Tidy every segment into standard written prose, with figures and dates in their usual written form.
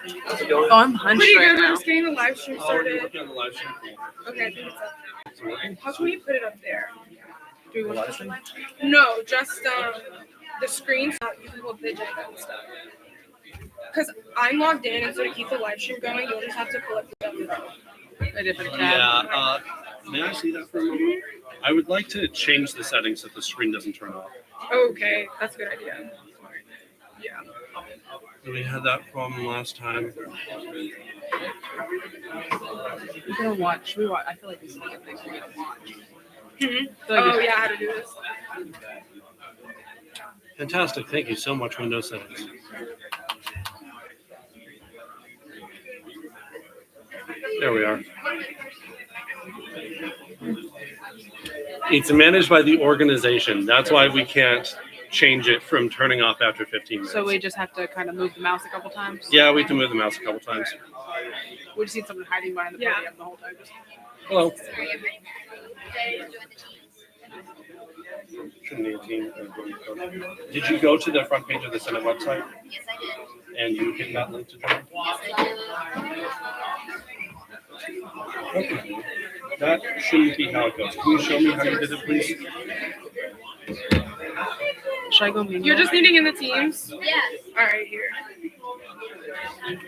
Oh, I'm hunched Pretty right good. We're now. just getting the live stream Oh, you're started. looking at the live stream. Okay, I think it's up. Is it working? How can we put it up there? Do we The want live to stream? No, just the screen. So you can hold the agenda and stuff. Because I'm logged in, and so to keep the live stream going, you'll just have to pull up a different tab? Yeah. May I see that for a moment? I would like to change the settings so the screen doesn't turn off. Okay, that's a good idea. Yeah. We had that problem last time. We're gonna watch. I feel like this is like a thing we're gonna watch. Mm-hmm. Like Oh yeah, how to do this? Fantastic. Thank you so much, Windows settings. There we are. It's managed by the organization. That's why we can't change it from turning off after 15 minutes. So we just have to kind of move the mouse a couple times. Yeah, we can move the mouse a couple times. We just need someone hiding behind the podium the whole time. Hello. Shouldn't need a team. Did you go to the front page of the Senate website? Yes, I did. And you hit that link to join? Okay. That shouldn't be how it goes. Can you show me how you did it, please? Should I go mingle? You're just needing in the teams? Yes. All right, here.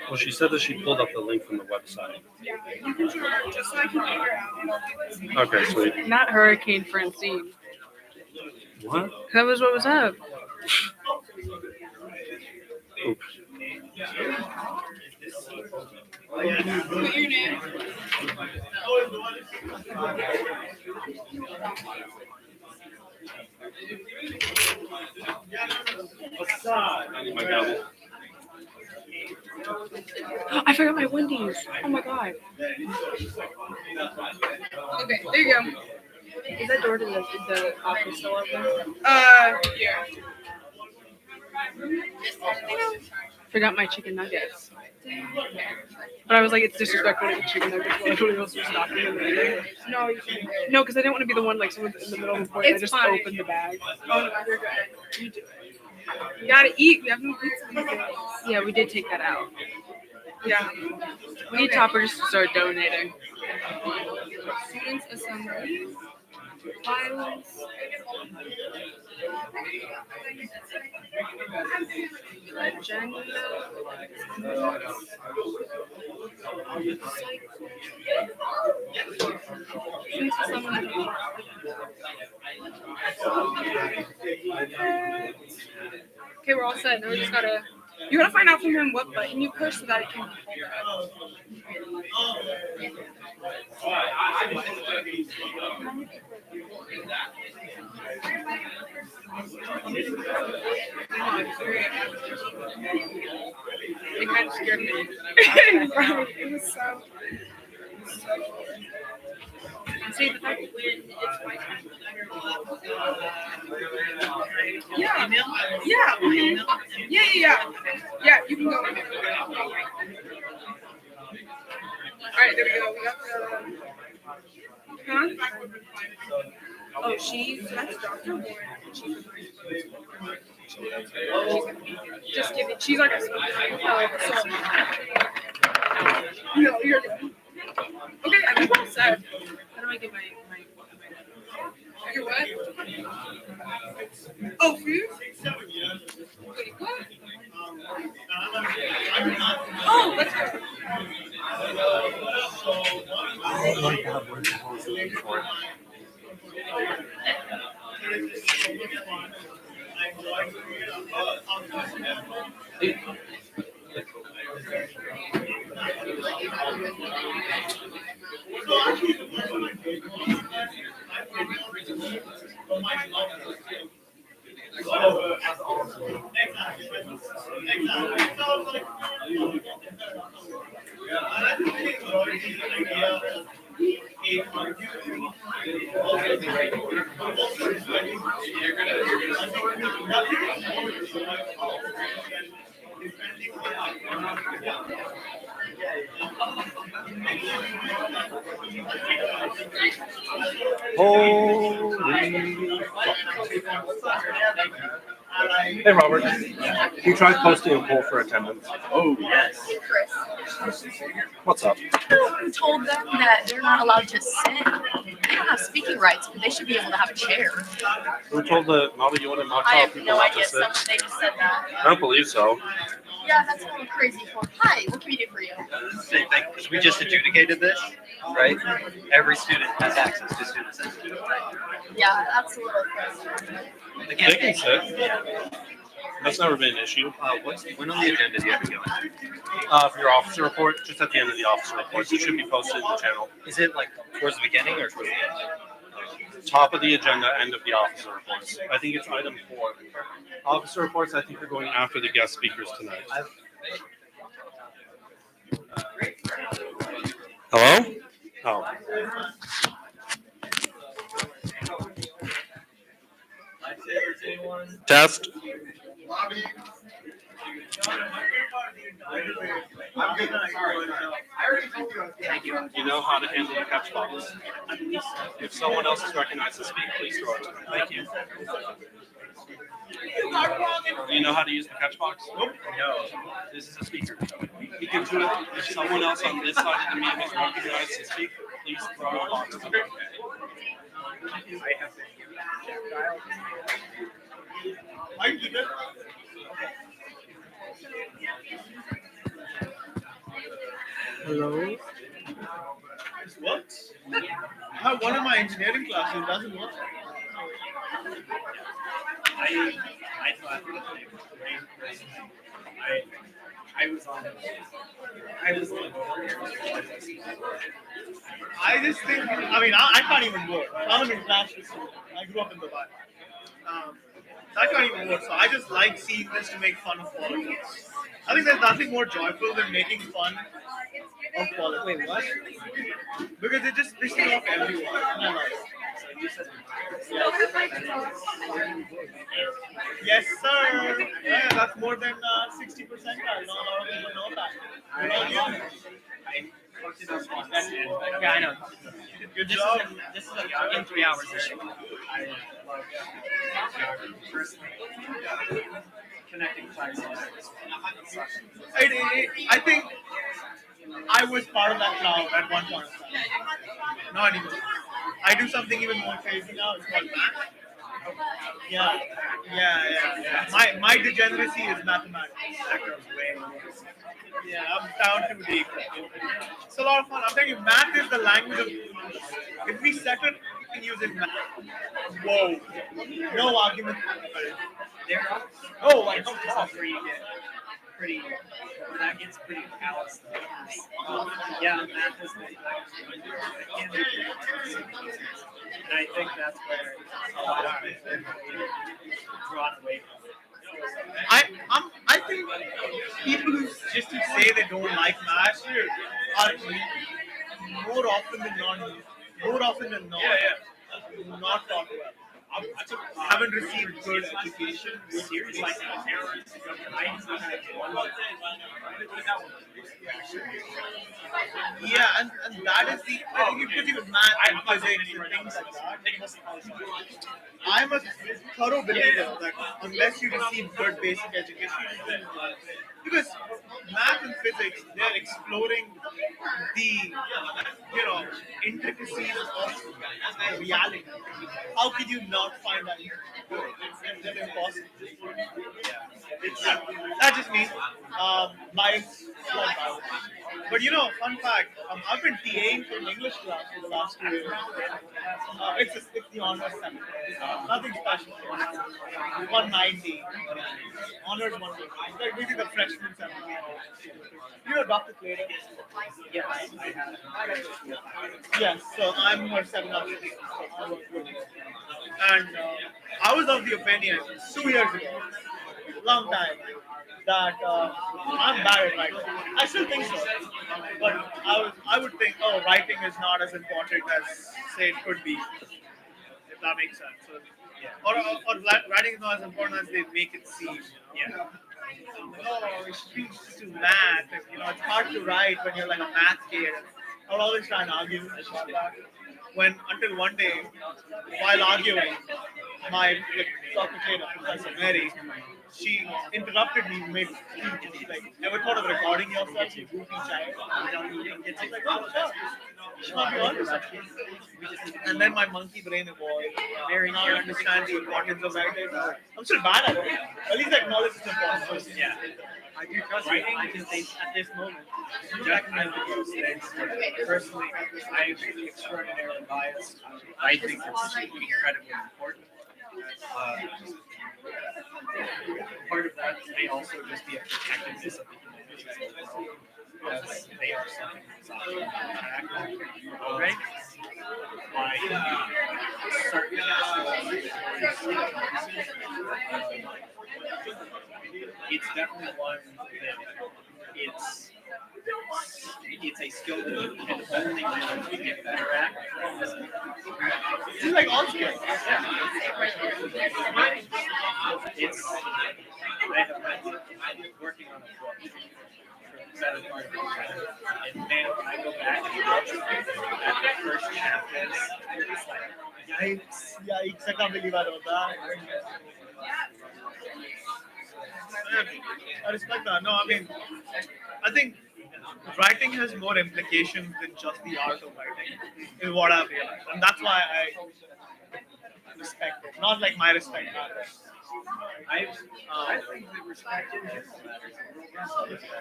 Well, she said that she pulled up the link from the website. Yeah, you can try just so I can figure out. Okay, sweet. Not Hurricane Francine. What? That was what was up. Oops. Put your name. I need my gavel. I forgot my Wendy's. Oh my god. Okay, there you go. Is that door to the office still open? Yeah. Forgot my chicken nuggets. But I was like, it's disrespectful to eat chicken nuggets while everybody else was stocking in the meeting. No, you can. No, because I didn't want to be the one like someone in the middle of the point. I It's just fine. opened the bag. Oh no, you're good. You do it. You gotta eat. We have no pizza these days. Yeah, we did take that out. Yeah. We need toppers to start donating. Students assembly. Violence. Agenda. Students assembly. Okay, we're all set. Now we just gotta. You gotta find out from him what button you push so that it can be pulled up. It kind of scared me. Right, it was so. See, the fact Yeah. Yeah. Mhm. Yeah. Yeah, you can go. All right, there we go. We got the. Huh? Oh, that's Dr. Warren. Just kidding. She's like a. So. No, you're good. Okay, I think we're all set. how do I get my Your what? Oh, food? Wait, what? Oh, let's go. Holy. Hey, Robert. He tried posting a poll for attendance. Oh, yes. Chris, What's up? who told them that they're not allowed to sit? They don't have speaking rights, but they should be able to have a chair. Who told the Mama you want to knock I out have people no not idea. to sit? They just said that. I don't believe so. Yeah, that's a little crazy. Hi, what can we do for you? Same thing, because we just adjudicated this, right? Every student has access to student sensitive. Yeah, that's a little crazy. They can sit. That's never been an issue. When on the agenda do you have to go? For your officer report, just at the end of the officer reports, it should be posted in the channel. Is it like towards the beginning or towards the end? Top of the agenda, end of the officer reports. I think it's item 4. Officer reports, I think are going after the guest speakers tonight. Hello? Oh. Test. You know how to handle the catch box. If someone else is recognized to speak, please throw it to them. Thank you. Do you know how to use the catch box? No. This is a speaker. You can do it. If someone else on this side of the meeting is recognized to speak, please throw a box to them. Hello? This works? I have one of my engineering classes, it doesn't work. I just think, I can't even work. I'm an international student. I grew up in Dubai. I can't even work, so I just like seeing this to make fun of politics. I think there's nothing more joyful than making fun of politics. Wait, what? Because it just pisses off everyone. And I love it. Yes, sir. Yeah, that's more than 60%. Not a lot of people know that. Good on you. Yeah, I know. Good job. This is in 3 hours. Connecting I think I was part of that crowd at one point of time. Not anymore. I do something even more crazy now. It's called math. Yeah. My degeneracy is mathematics. Yeah, I'm down too deep. It's a lot of fun. I'm telling you, math is the language of. If we settle in using math, whoa, no argument. Oh, I know this is where you get pretty. That gets pretty calloused. Yeah, math is the. And I think that's where a lot of it is drawn away from. I think people who just to say they don't like math are more often than not not taught well. Haven't received good education. Seriously. Yeah, and that is the I think because even math and physics and things like that. I'm a thorough believer that unless you receive good basic education, because math and physics, they're exploring the intricacies of reality. How could you not find that? It's impossible. That just means bias. But fun fact, I've been TAing for an English class for the last 2 years. It's the honors seminar. Nothing special. 190. Honors 150. It's like really the freshman seminar. Dr. Clayton? Yes, I have. Yes, so I'm her 7 up. And I was of the opinion 2 years ago, long time, that I'm bad at writing. I still think so, but I would think, writing is not as important as say it could be, if that makes sense. So, or writing is not as important as they make it seem. Yeah. It speaks to math. It's hard to write when you're like a math kid. I would always try and argue about that. Until one day, while arguing, my Dr. Professor Mary, she interrupted me mid speech. Like, ever thought of recording yourself, you goofy child? It's like, oh, sure. You should not be on to that. And then my monkey brain evolved. Now I understand the importance of writing. I'm still bad at it. At least I acknowledge it's important. Yeah. I do trust writing. I just think at this moment, definitely those things. Personally, I am extraordinarily biased. I think it's incredibly important. Part of that may also just be a protectiveness of the human beings, because they are something that's often interact, right? Like certain it's definitely one that it's a skill that you can only learn to get better at. It's like all skills. It's I have been working on a book for the better part of it, and man, when I go back and look at the first chapters, it's like yikes. Yikes, I can't believe I wrote that. I respect that. No, I mean, I think writing has more implications than just the art of writing, is what I've realized. And that's why I respect it. Not like my respect matters. I think that respect in general matters.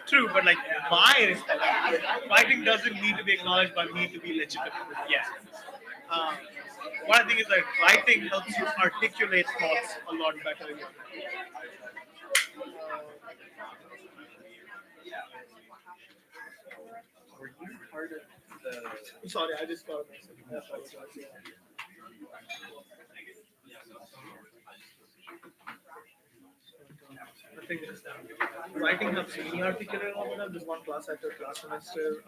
True, but like my respect, writing doesn't need to be acknowledged but need to be legitimate. Yeah. What I think is that writing helps you articulate thoughts a lot better. Were you part of the? I'm sorry, I just got a message. I think writing helps me articulate all of that. This one class I took last semester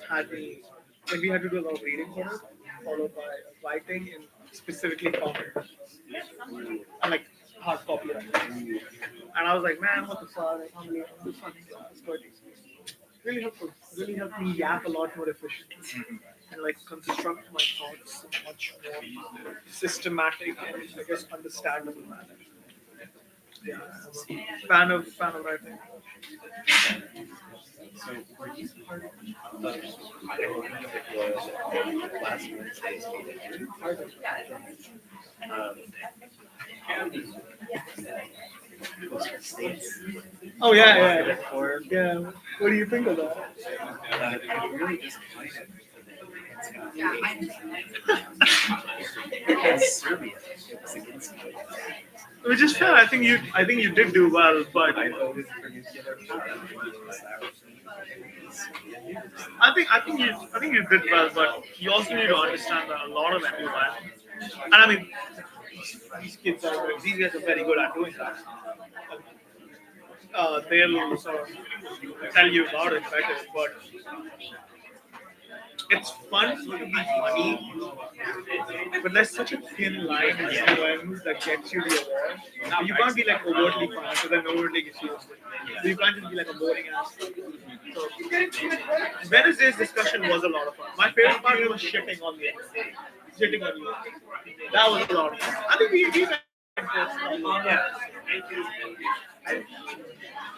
had me, like we had to do a lot of reading for it, followed by writing and specifically comments and like hard copy writing. And I was like, man, what the fuck? I can't believe I'm this fucking class. But really helpful. Really helped me yap a lot more efficiently and like construct my thoughts in a much more systematic and I guess understandable manner. Yeah, I'm a fan of writing. So were you part of I don't know if it was last Wednesday's meeting. Were you part of Coastal States? Oh yeah. Yeah. What do you think of that? I'm really disappointed. Serbia. It was against me. Which is fair. I think you did do well, but I voted for nuclear power. I think you did well, but you also need to understand that a lot of them do well. And I mean, these guys are very good at doing that. They'll sort of tell you about it better, but it's fun to be funny, but there's such a thin line in influence that gets you the award. You can't be like overtly fun, because then overtly gets you. So you can't just be like a boring ass. So Wednesday's discussion was a lot of fun. My favorite part was shitting on you. That was a lot of fun. I think we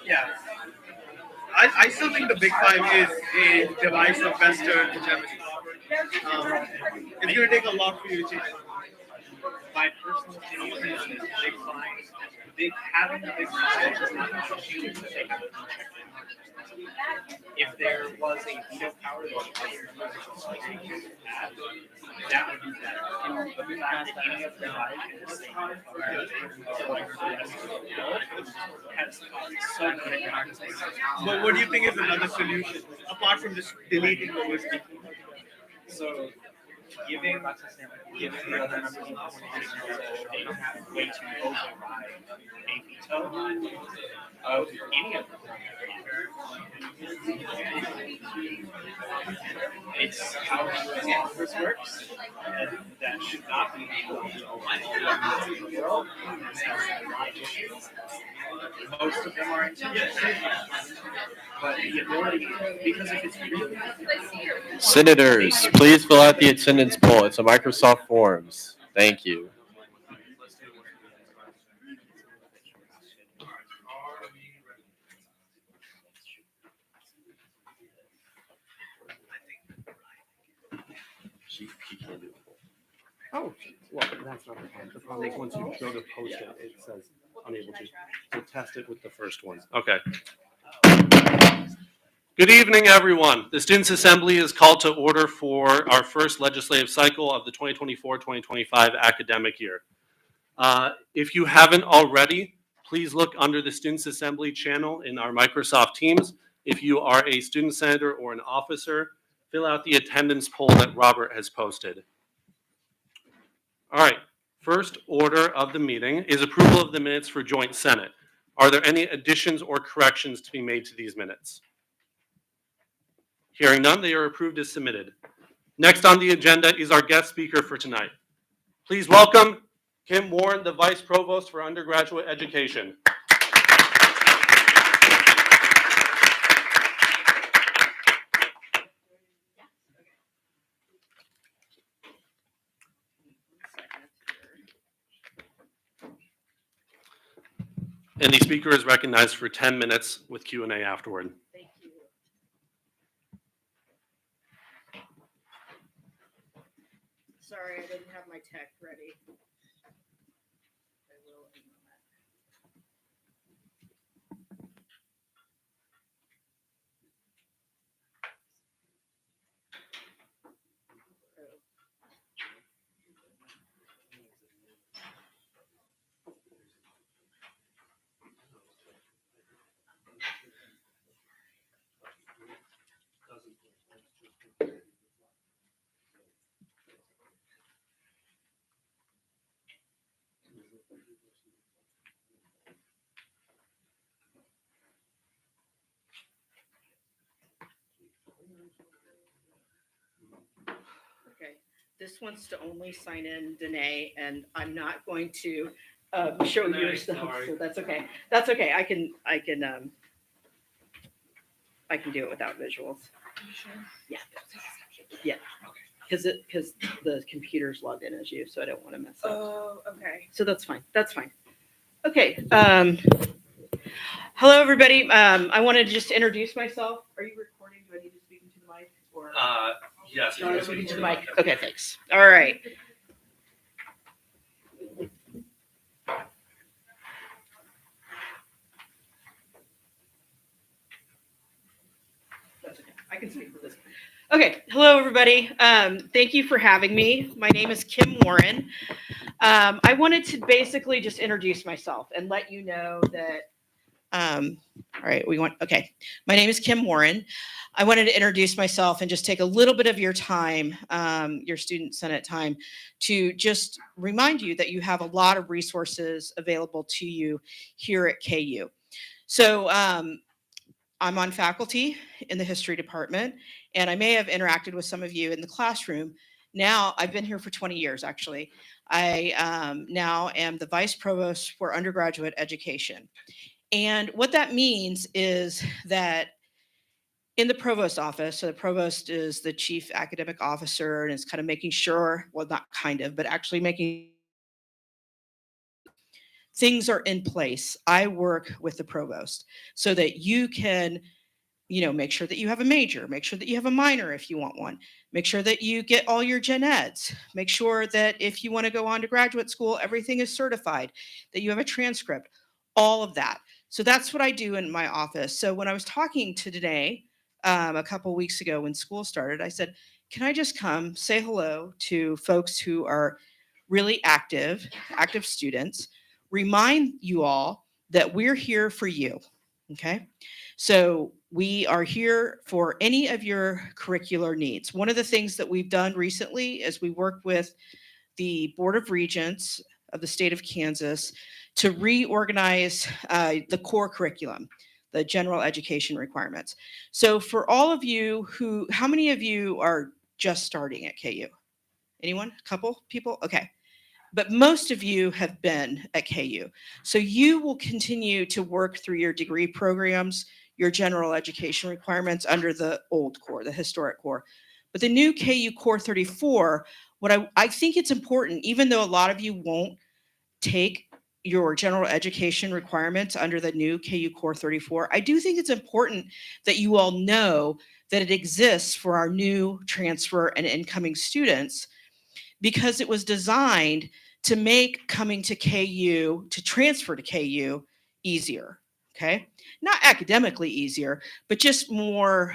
Yeah. I still think the Big Five is a device of Western hegemony. It's going to take a lot for you to change. My personal opinion is that having the big five is not an issue to take out. If there was a veto power that other organizations had, that would be better. But the fact that any of them is has caused so many conversations. But what do you think is another solution, apart from just deleting the list? So giving the other members of the organization a way to override a veto of any of them. It's how Congress works, and that should not be the world. This has a lot of issues. Most of them are intended, but the ability, because if it's really Senators, please fill out the attendance poll. It's a Microsoft Forms. Thank you. He can't do it. Oh, well, that's not the problem. The problem is once you go to post it, it says unable to. So test it with the first one. Okay. Good evening, everyone. The Students' Assembly is called to order for our first legislative cycle of the 2024-2025 academic year. If you haven't already, please look under the Students' Assembly channel in our Microsoft Teams. If you are a student senator or an officer, fill out the attendance poll that Robert has posted. All right, first order of the meeting is approval of the minutes for joint Senate. Are there any additions or corrections to be made to these minutes? Hearing none, they are approved as submitted. Next on the agenda is our guest speaker for tonight. Please welcome Kim Warren, the Vice Provost for Undergraduate Education. And the speaker is recognized for 10 minutes with Q&A afterward. Thank you. Sorry, I didn't have my tech ready. I will in a moment. Okay, this wants to only sign in Danae, and I'm not going to show you Danae, stuff, sorry. so that's okay. That's okay. I can do it without visuals. Yeah. Yeah. Because the computer's logged in as you, so I don't want to mess up. Oh, okay. So that's fine. That's fine. Okay. Hello, everybody. I wanted to just introduce myself. Are you recording? Do I need to speak into the mic? Or Yes. no, speak into the mic. Okay, thanks. All right. That's okay. I can speak for this. Okay. Hello, everybody. Thank you for having me. My name is Kim Warren. I wanted to basically just introduce myself and let you know that. All right, okay. My name is Kim Warren. I wanted to introduce myself and just take a little bit of your time, your Student Senate time, to just remind you that you have a lot of resources available to you here at KU. So I'm on faculty in the history department, and I may have interacted with some of you in the classroom. Now, I've been here for 20 years, actually. I now am the Vice Provost for Undergraduate Education. And what that means is that in the provost office, so the provost is the chief academic officer and is kind of making sure, well, not kind of, but actually making things are in place. I work with the provost so that you can, make sure that you have a major, make sure that you have a minor if you want one, make sure that you get all your gen eds, make sure that if you want to go on to graduate school, everything is certified, that you have a transcript, all of that. So that's what I do in my office. So when I was talking to Danae a couple of weeks ago when school started, I said, can I just come say hello to folks who are really active students, remind you all that we're here for you, okay? So we are here for any of your curricular needs. One of the things that we've done recently is we worked with the Board of Regents of the state of Kansas to reorganize the core curriculum, the general education requirements. So for all of you how many of you are just starting at KU? Anyone? A couple people? Okay. But most of you have been at KU. So you will continue to work through your degree programs, your general education requirements under the old core, the historic core. But the new KU Core 34, what I think it's important, even though a lot of you won't take your general education requirements under the new KU Core 34, I do think it's important that you all know that it exists for our new transfer and incoming students because it was designed to make coming to KU, to transfer to KU easier, okay? Not academically easier, but just more,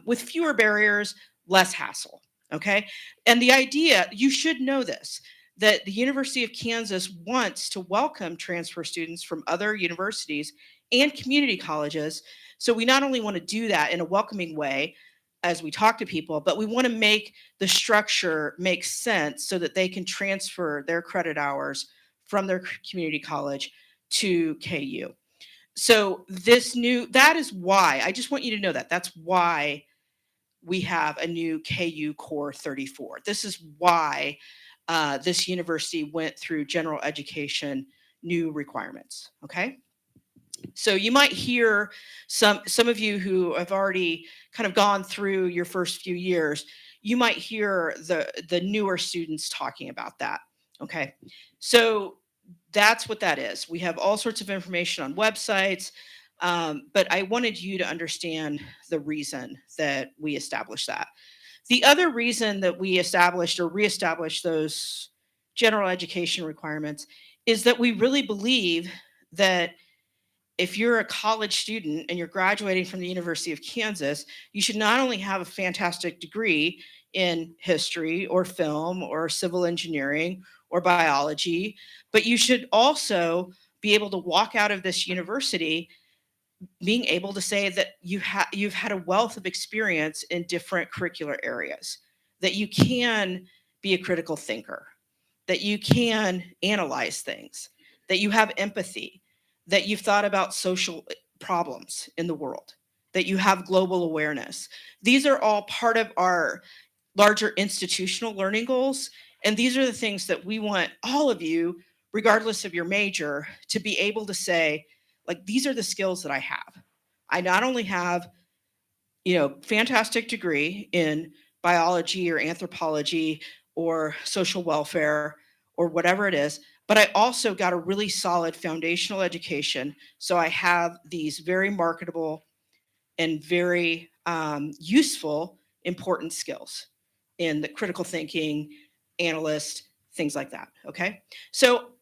with fewer barriers, less hassle, okay? And the idea, you should know this, that the University of Kansas wants to welcome transfer students from other universities and community colleges. So we not only want to do that in a welcoming way as we talk to people, but we want to make the structure make sense so that they can transfer their credit hours from their community college to KU. So that is why, I just want you to know that, that's why we have a new KU Core 34. This is why this university went through general education new requirements, okay? So you might hear some of you who have already kind of gone through your first few years, you might hear the newer students talking about that, okay? So that's what that is. We have all sorts of information on websites, but I wanted you to understand the reason that we established that. The other reason that we established or reestablished those general education requirements is that we really believe that if you're a college student and you're graduating from the University of Kansas, you should not only have a fantastic degree in history or film or civil engineering or biology, but you should also be able to walk out of this university being able to say that you've had a wealth of experience in different curricular areas, that you can be a critical thinker, that you can analyze things, that you have empathy, that you've thought about social problems in the world, that you have global awareness. These are all part of our larger institutional learning goals. And these are the things that we want all of you, regardless of your major, to be able to say, like, these are the skills that I have. I not only have, fantastic degree in biology or anthropology or social welfare or whatever it is, but I also got a really solid foundational education. So I have these very marketable and very useful, important skills in the critical thinking, analyst, things like that, okay? So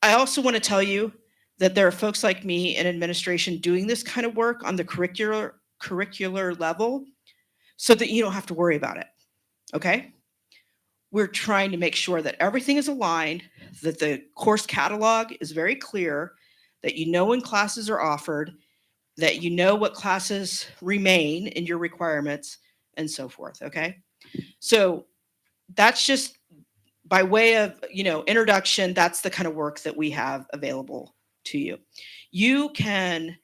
I also want to tell you that there are folks like me in administration doing this kind of work on the curricular level so that you don't have to worry about it, okay? We're trying to make sure that everything is aligned, that the course catalog is very clear, that you know when classes are offered, that you know what classes remain in your requirements, and so forth, okay? So that's just by way of, introduction, that's the kind of work that we have available to you. You can,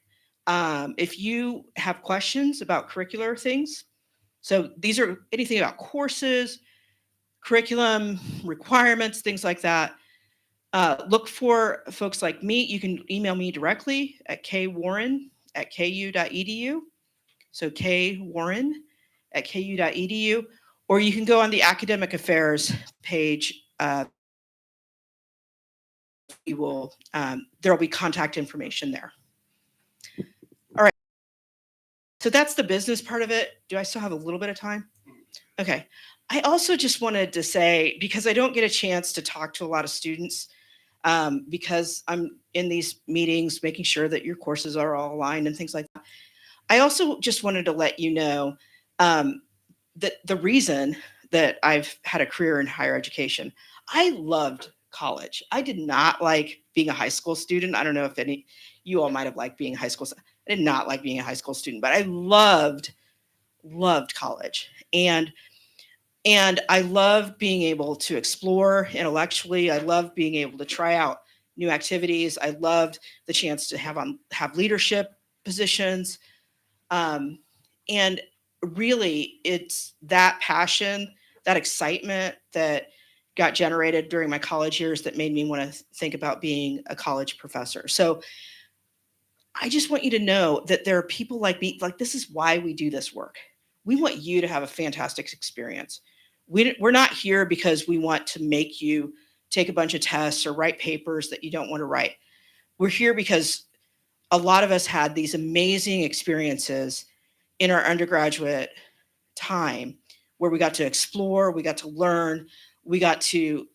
if you have questions about curricular things, so these are anything about courses, curriculum, requirements, things like that, look for folks like me. You can email me directly at kwarren@ku.edu. So kwarren@ku.edu, or you can go on the academic affairs page. There'll be contact information there. All right. So that's the business part of it. Do I still have a little bit of time? Okay. I also just wanted to say, because I don't get a chance to talk to a lot of students, because I'm in these meetings, making sure that your courses are all aligned and things like that. I also just wanted to let you know that the reason that I've had a career in higher education, I loved college. I did not like being a high school student. I don't know if any you all might have liked being a high school. I did not like being a high school student, but I loved college. And I love being able to explore intellectually. I love being able to try out new activities. I loved the chance to have leadership positions. And really, it's that passion, that excitement that got generated during my college years that made me want to think about being a college professor. So I just want you to know that there are people like me, like this is why we do this work. We want you to have a fantastic experience. We're not here because we want to make you take a bunch of tests or write papers that you don't want to write. We're here because a lot of us had these amazing experiences in our undergraduate time where we got to explore, we got to learn, we got to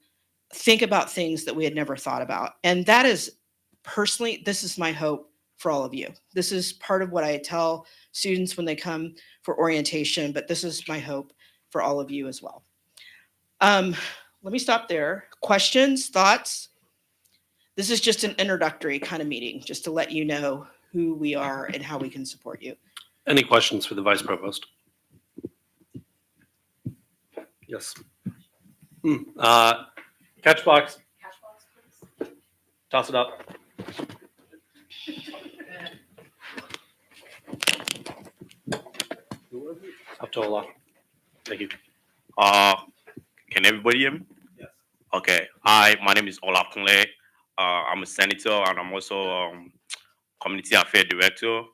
think about things that we had never thought about. And that is personally, this is my hope for all of you. This is part of what I tell students when they come for orientation, but this is my hope for all of you as well. Let me stop there. Questions, thoughts? This is just an introductory kind of meeting, just to let you know who we are and how we can support you. Any questions for the Vice Provost? Yes. Catch box. Toss it up. Up to Ola. Thank you. Can everybody hear me? Yes. Okay. Hi, my name is Ola Kunle. I'm a senator and I'm also community affairs director.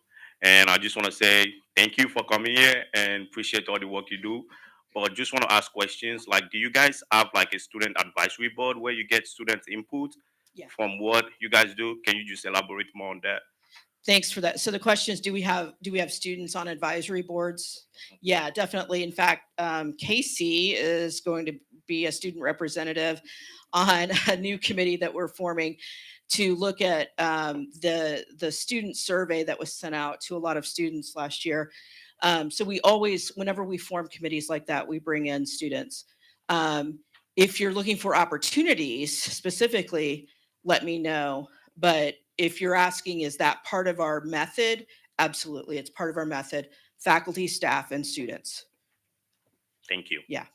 And I just want to say thank you for coming here and appreciate all the work you do. But just want to ask questions like, do you guys have like a student advisory board where you get students' input Yeah. from what you guys do? Can you just elaborate more on that? Thanks for that. So the question is, do we have students on advisory boards? Yeah, definitely. In fact, Casey is going to be a student representative on a new committee that we're forming to look at the student survey that was sent out to a lot of students last year. So we always, whenever we form committees like that, we bring in students. If you're looking for opportunities specifically, let me know. But if you're asking, is that part of our method? Absolutely. It's part of our method, faculty, staff, and students. Thank you. Yeah.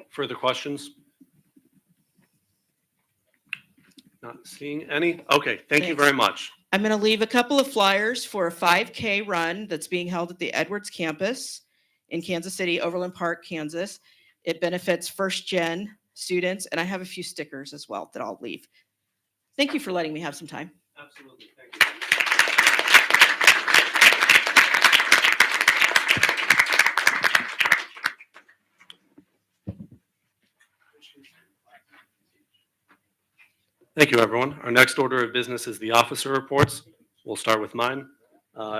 Further questions? Not seeing any. Okay, thank you Thanks. very much. I'm going to leave a couple of flyers for a 5K run that's being held at the Edwards campus in Kansas City, Overland Park, Kansas. It benefits first gen students, and I have a few stickers as well that I'll leave. Thank you for letting me have some time. Absolutely, thank you. Thank you, everyone. Our next order of business is the officer reports. We'll start with mine.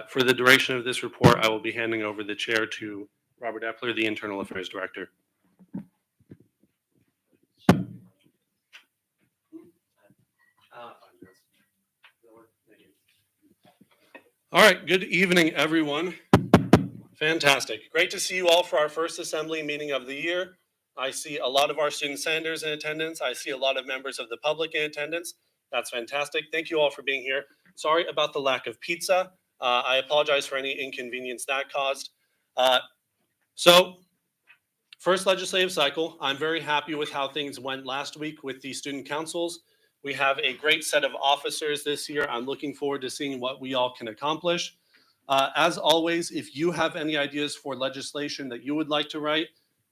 For the duration of this report, I will be handing over the chair to Robert Epler, the Internal Affairs Director. All right, good evening, everyone. Fantastic. Great to see you all for our first assembly meeting of the year. I see a lot of our student senators in attendance. I see a lot of members of the public in attendance. That's fantastic. Thank you all for being here. Sorry about the lack of pizza. I apologize for any inconvenience that caused. So, first legislative cycle, I'm very happy with how things went last week with the student councils. We have a great set of officers this year. I'm looking forward to seeing what we all can accomplish. As always, if you have any ideas for legislation that you would like to write,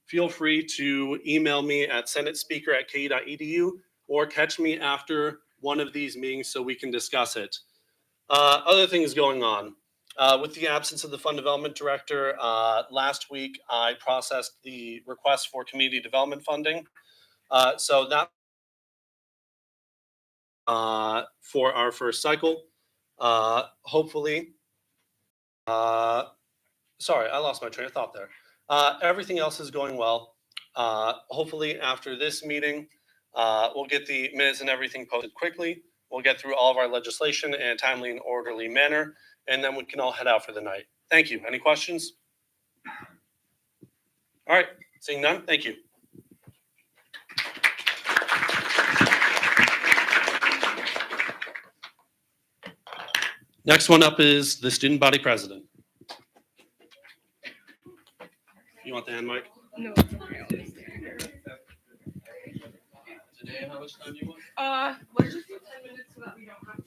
feel free to email me at senatespeaker@ku.edu or catch me after one of these meetings so we can discuss it. Other things going on. With the absence of the Fund Development Director, last week I processed the request for community development funding. So that for our first cycle. Hopefully, sorry, I lost my train of thought there. Everything else is going well. Hopefully after this meeting, we'll get the minutes and everything posted quickly. We'll get through all of our legislation in a timely and orderly manner, and then we can all head out for the night. Thank you. Any questions? All right, seeing none, thank you. Next one up is the student body president. You want the hand mic? No. Today, how much time do you want? Let's just do 10 minutes so that we don't have to.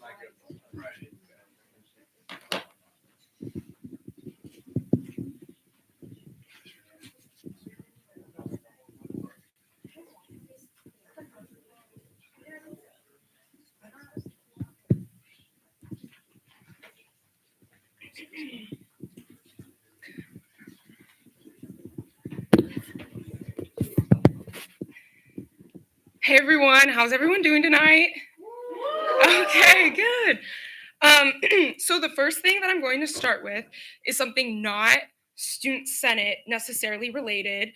Hey everyone, how's everyone doing tonight? Okay, good. So the first thing that I'm going to start with is something not student senate necessarily related.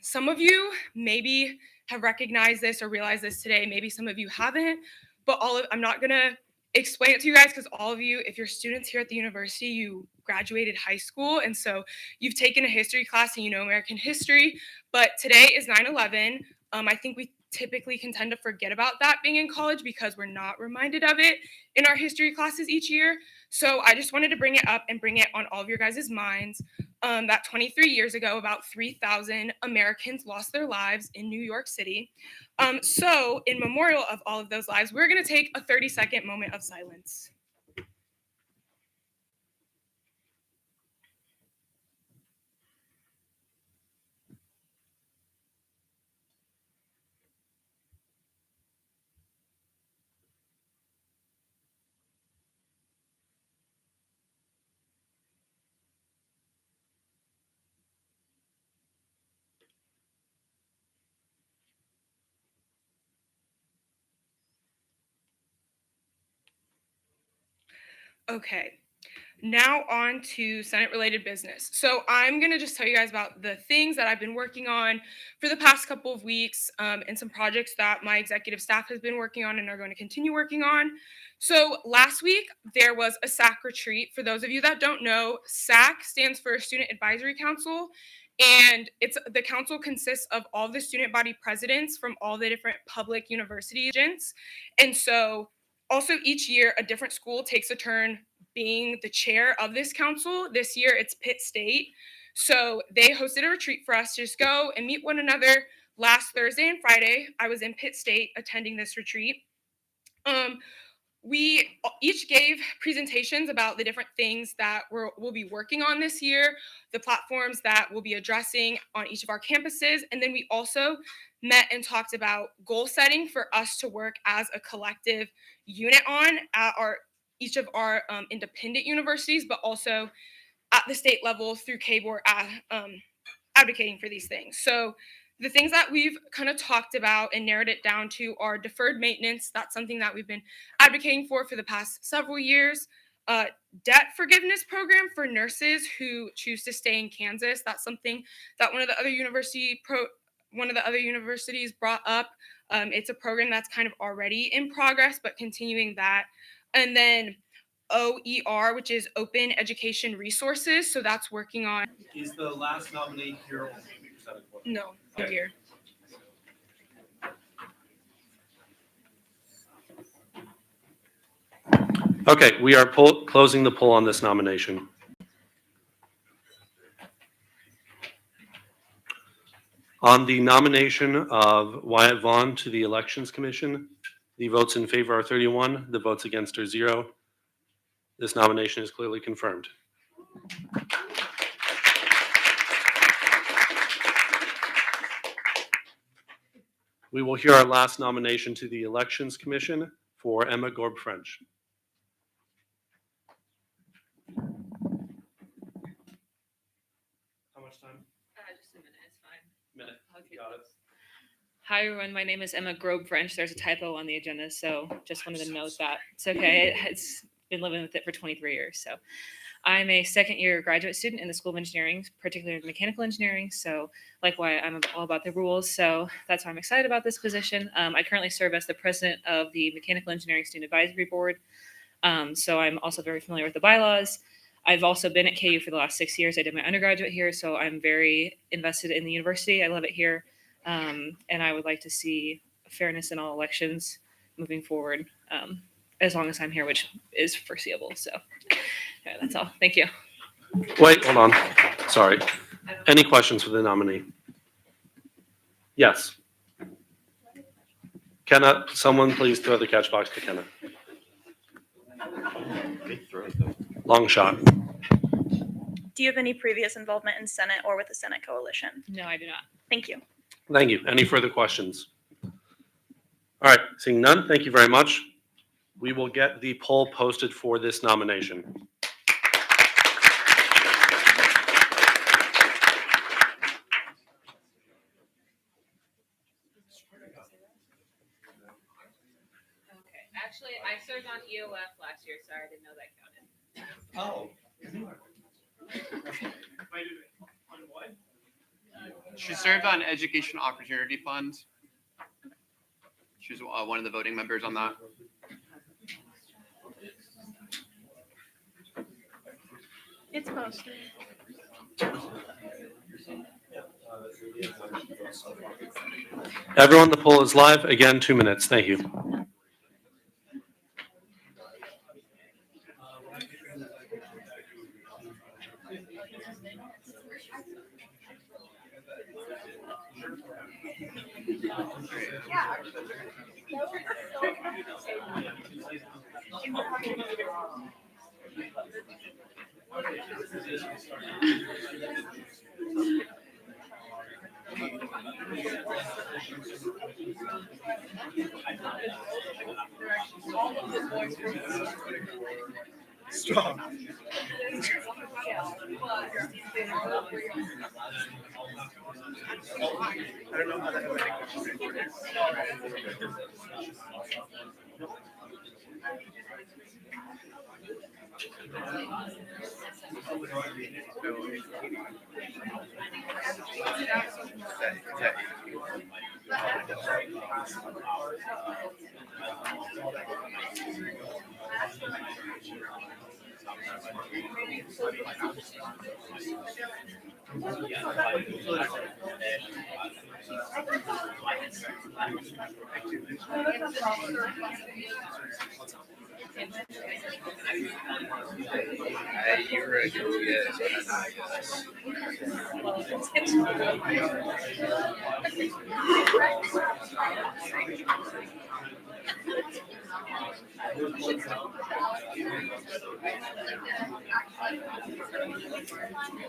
Some of you maybe have recognized this or realized this today. Maybe some of you haven't, but I'm not gonna explain it to you guys because all of you, if you're students here at the university, you graduated high school, and so you've taken a history class and you know American history. But today is 9/11. I think we typically can tend to forget about that being in college because we're not reminded of it in our history classes each year. So I just wanted to bring it up and bring it on all of your guys' minds. That 23 years ago, about 3,000 Americans lost their lives in New York City. So in memorial of all of those lives, we're going to take a 30-second moment of silence. Okay, now on to Senate related business. So I'm going to just tell you guys about the things that I've been working on for the past couple of weeks and some projects that my executive staff has been working on and are going to continue working on. So last week, there was a SAC retreat. For those of you that don't know, SAC stands for Student Advisory Council. And the council consists of all the student body presidents from all the different public university agents. And so also each year, a different school takes a turn being the chair of this council. This year, it's Pitt State. So they hosted a retreat for us to just go and meet one another. Last Thursday and Friday, I was in Pitt State attending this retreat. We each gave presentations about the different things that we'll be working on this year, the platforms that we'll be addressing on each of our campuses, and then we also met and talked about goal setting for us to work as a collective unit on at each of our independent universities, but also at the state level through KBOR advocating for these things. So the things that we've kind of talked about and narrowed it down to are deferred maintenance. That's something that we've been advocating for the past several years. Debt forgiveness program for nurses who choose to stay in Kansas. That's something that one of the other universities brought up. It's a program that's kind of already in progress, but continuing that. And then OER, which is Open Education Resources. So that's working on. Is the last nominee here or will be presented for? No, dear. Okay, we are closing the poll on this nomination. On the nomination of Wyatt Vaughn to the Elections Commission, the votes in favor are 31, the votes against are 0. This nomination is clearly confirmed. We will hear our last nomination to the Elections Commission for Emma Gorb-French. How much time? Just a minute, it's fine. Minute. Okay. Got it. Hi, everyone. My name is Emma Grobe-French. There's a typo on the agenda, so just wanted to note that. It's okay. It's been living with it for 23 years. So I'm a second-year graduate student in the School of Engineering, particularly mechanical engineering. So like why I'm all about the rules. So that's why I'm excited about this position. I currently serve as the president of the Mechanical Engineering Student Advisory Board. So I'm also very familiar with the bylaws. I've also been at KU for the last 6 years. I did my undergraduate here, so I'm very invested in the university. I love it here. And I would like to see fairness in all elections moving forward, as long as I'm here, which is foreseeable. So yeah, that's all. Thank you. Wait, hold on. Sorry. Any questions for the nominee? Yes. Kenna, someone please throw the catch box to Kenna. Long shot. Do you have any previous involvement in Senate or with the Senate coalition? No, I do not. Thank you. Thank you. Any further questions? All right, seeing none, thank you very much. We will get the poll posted for this nomination. Okay. Actually, I served on on EOF last year. Sorry, I didn't know that counted. Oh. On what? She served on Education Opportunity Fund. She was one of the voting members on that. It's posted. Everyone, the poll is live. Again, 2 minutes. Thank you. Strong. I don't know how that You're a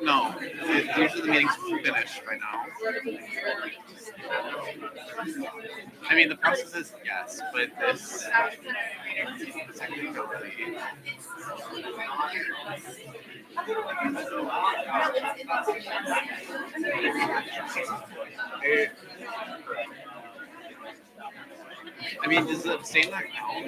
No, usually the meeting's finished by now. I mean, the process is yes, but this I mean, does it say that count?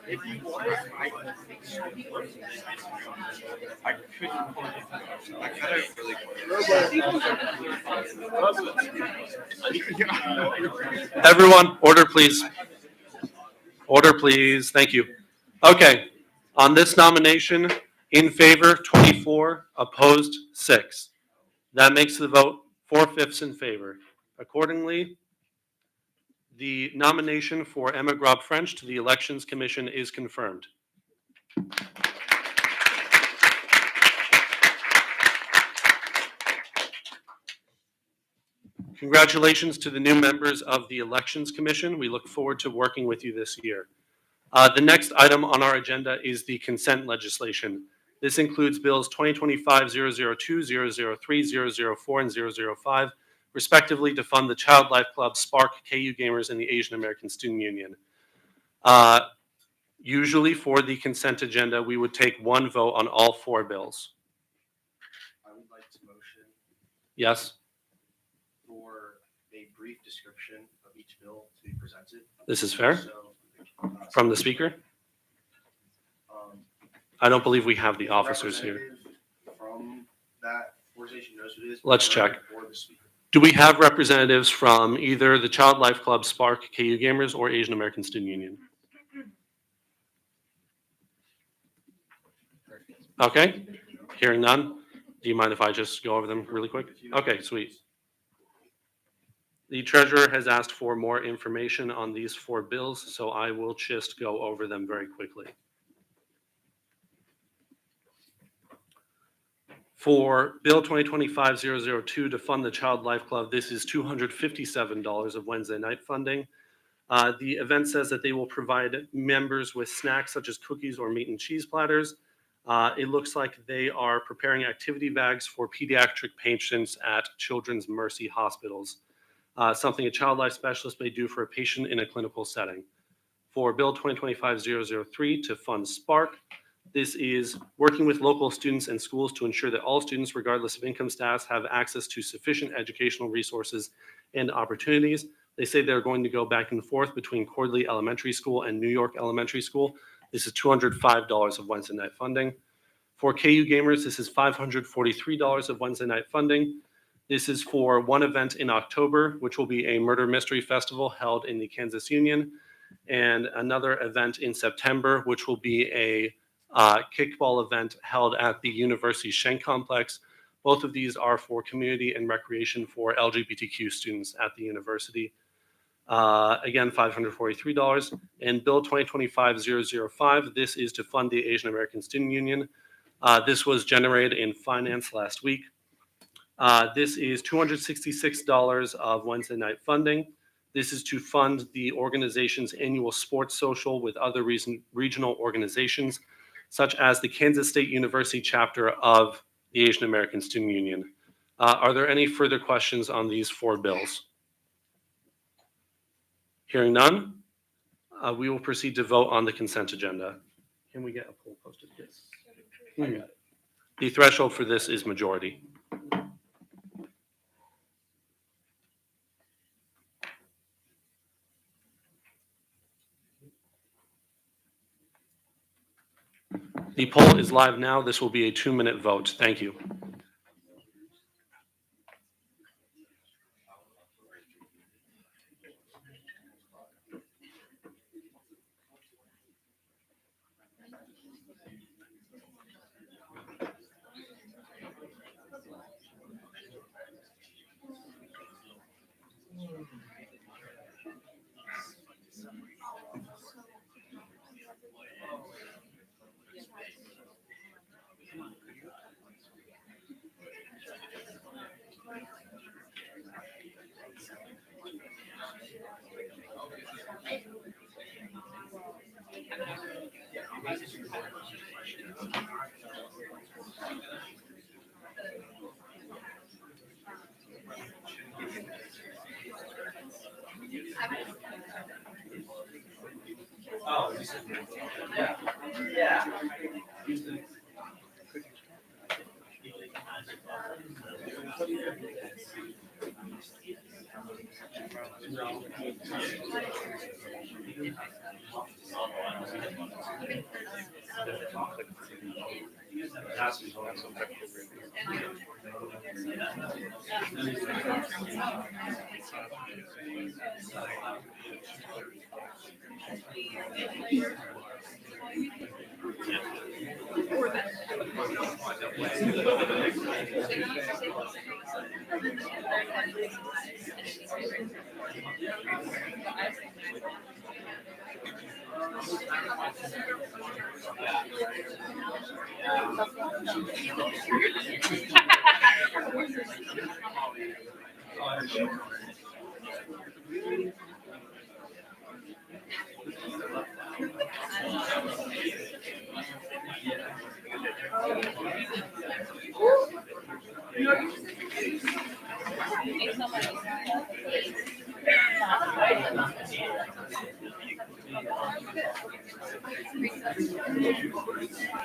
If you want, I couldn't. I cut it really quick. Everyone, order, please. Order, please. Thank you. Okay. On this nomination, in favor, 24, opposed, 6. That makes the vote 4/5 in favor. Accordingly, the nomination for Emma Grob French to the Elections Commission is confirmed. Congratulations to the new members of the Elections Commission. We look forward to working with you this year. The next item on our agenda is the consent legislation. This includes bills 2025-002, 003, 004, and 005, respectively, to fund the Child Life Club, Spark, KU Gamers, and the Asian American Student Union. Usually for the consent agenda, we would take one vote on all 4 bills. I would like to motion Yes? for a brief description of each bill to be presented. This is fair? So, From the speaker? I don't believe we have the officers here. representative From that organization knows who it is. Let's check. Or the speaker. Do we have representatives from either the Child Life Club, Spark, KU Gamers, or Asian American Student Union? Okay, hearing none. Do you mind if I just go over them really quick? Okay, sweet. The treasurer has asked for more information on these 4 bills, so I will just go over them very quickly. For Bill 2025-002 to fund the Child Life Club, this is $257 of Wednesday night funding. The event says that they will provide members with snacks such as cookies or meat and cheese platters. It looks like they are preparing activity bags for pediatric patients at Children's Mercy Hospitals, something a child life specialist may do for a patient in a clinical setting. For Bill 2025-003 to fund Spark, this is working with local students and schools to ensure that all students, regardless of income status, have access to sufficient educational resources and opportunities. They say they're going to go back and forth between Cordley Elementary School and New York Elementary School. This is $205 of Wednesday night funding. For KU Gamers, this is $543 of Wednesday night funding. This is for one event in October, which will be a murder mystery festival held in the Kansas Union, and another event in September, which will be a kickball event held at the University Schenck Complex. Both of these are for community and recreation for LGBTQ students at the university. Again, $543. And Bill 2025-005, this is to fund the Asian American Student Union. This was generated in finance last week. This is $266 of Wednesday night funding. This is to fund the organization's annual sports social with other regional organizations, such as the Kansas State University chapter of the Asian American Student Union. Are there any further questions on these four bills? Hearing none, we will proceed to vote on the consent agenda. Can we get a poll posted, please? The threshold for this is majority. The poll is live now. This will be a 2-minute vote. Thank you.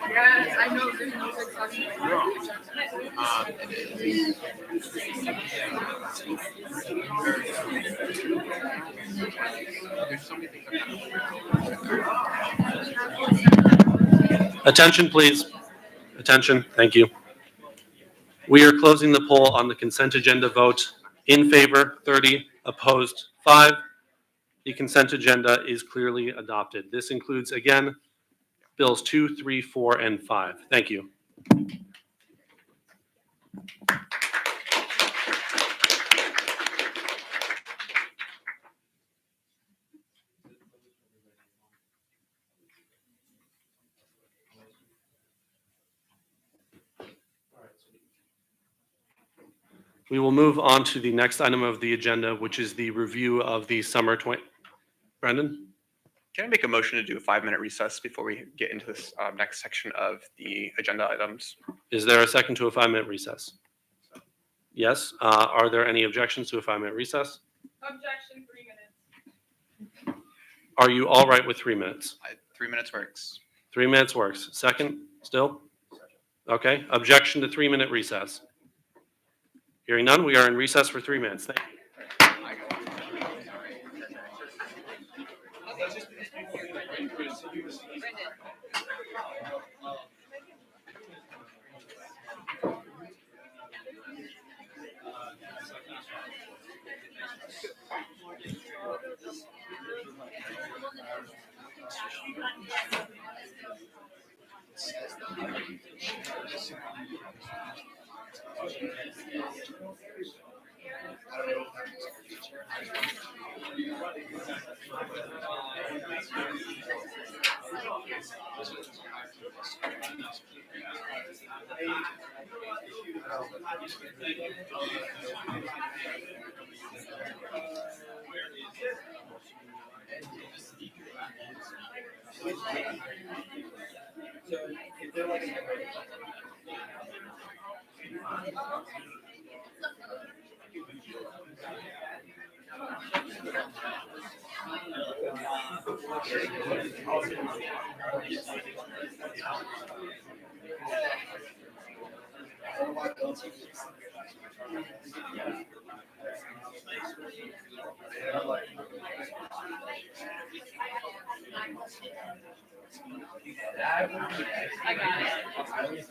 Yes, I know. There's no success. Attention, please. Attention. Thank you. We are closing the poll on the consent agenda vote. In favor, 30. Opposed, 5. The consent agenda is clearly adopted. This includes, again, Bills 2, 3, 4, and 5. Thank you. We will move on to the next item of the agenda, which is the review of the summer 20. Brendan? Can I make a motion to do a 5-minute recess before we get into this next section of the agenda items? Is there a second to a 5-minute recess? Yes. Are there any objections to a 5-minute recess? Objection, 3 minutes. Are you all right with 3 minutes? 3 minutes works. 3 minutes works. Second, still? Okay. Objection to 3-minute recess. Hearing none, we are in recess for 3 minutes. Thank you. I got it.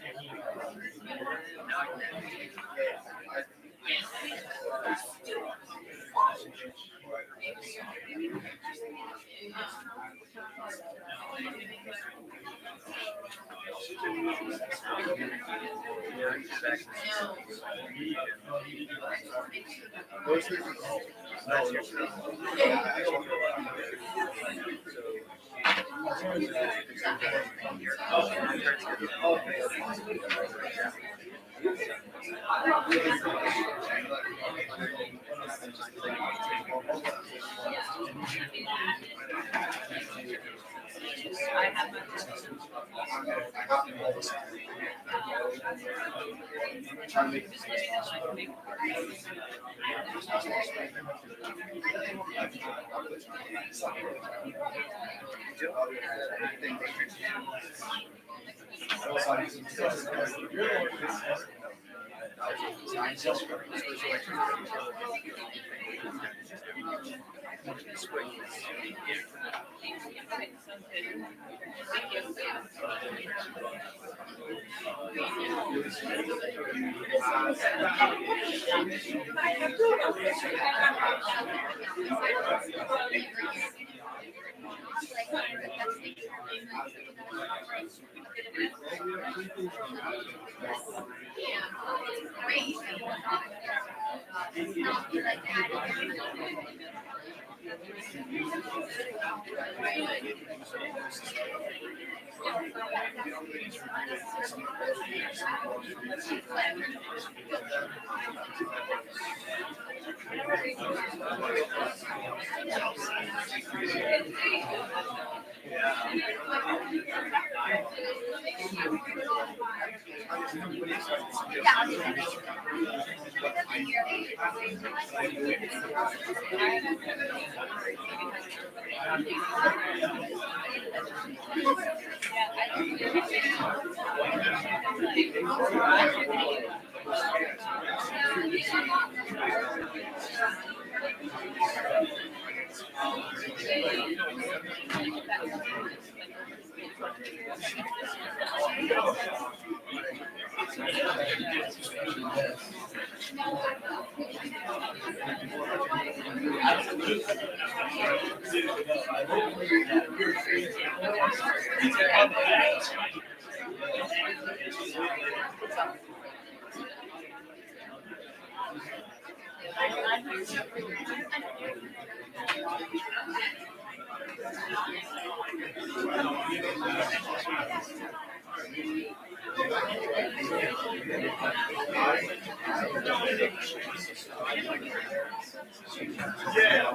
Yeah.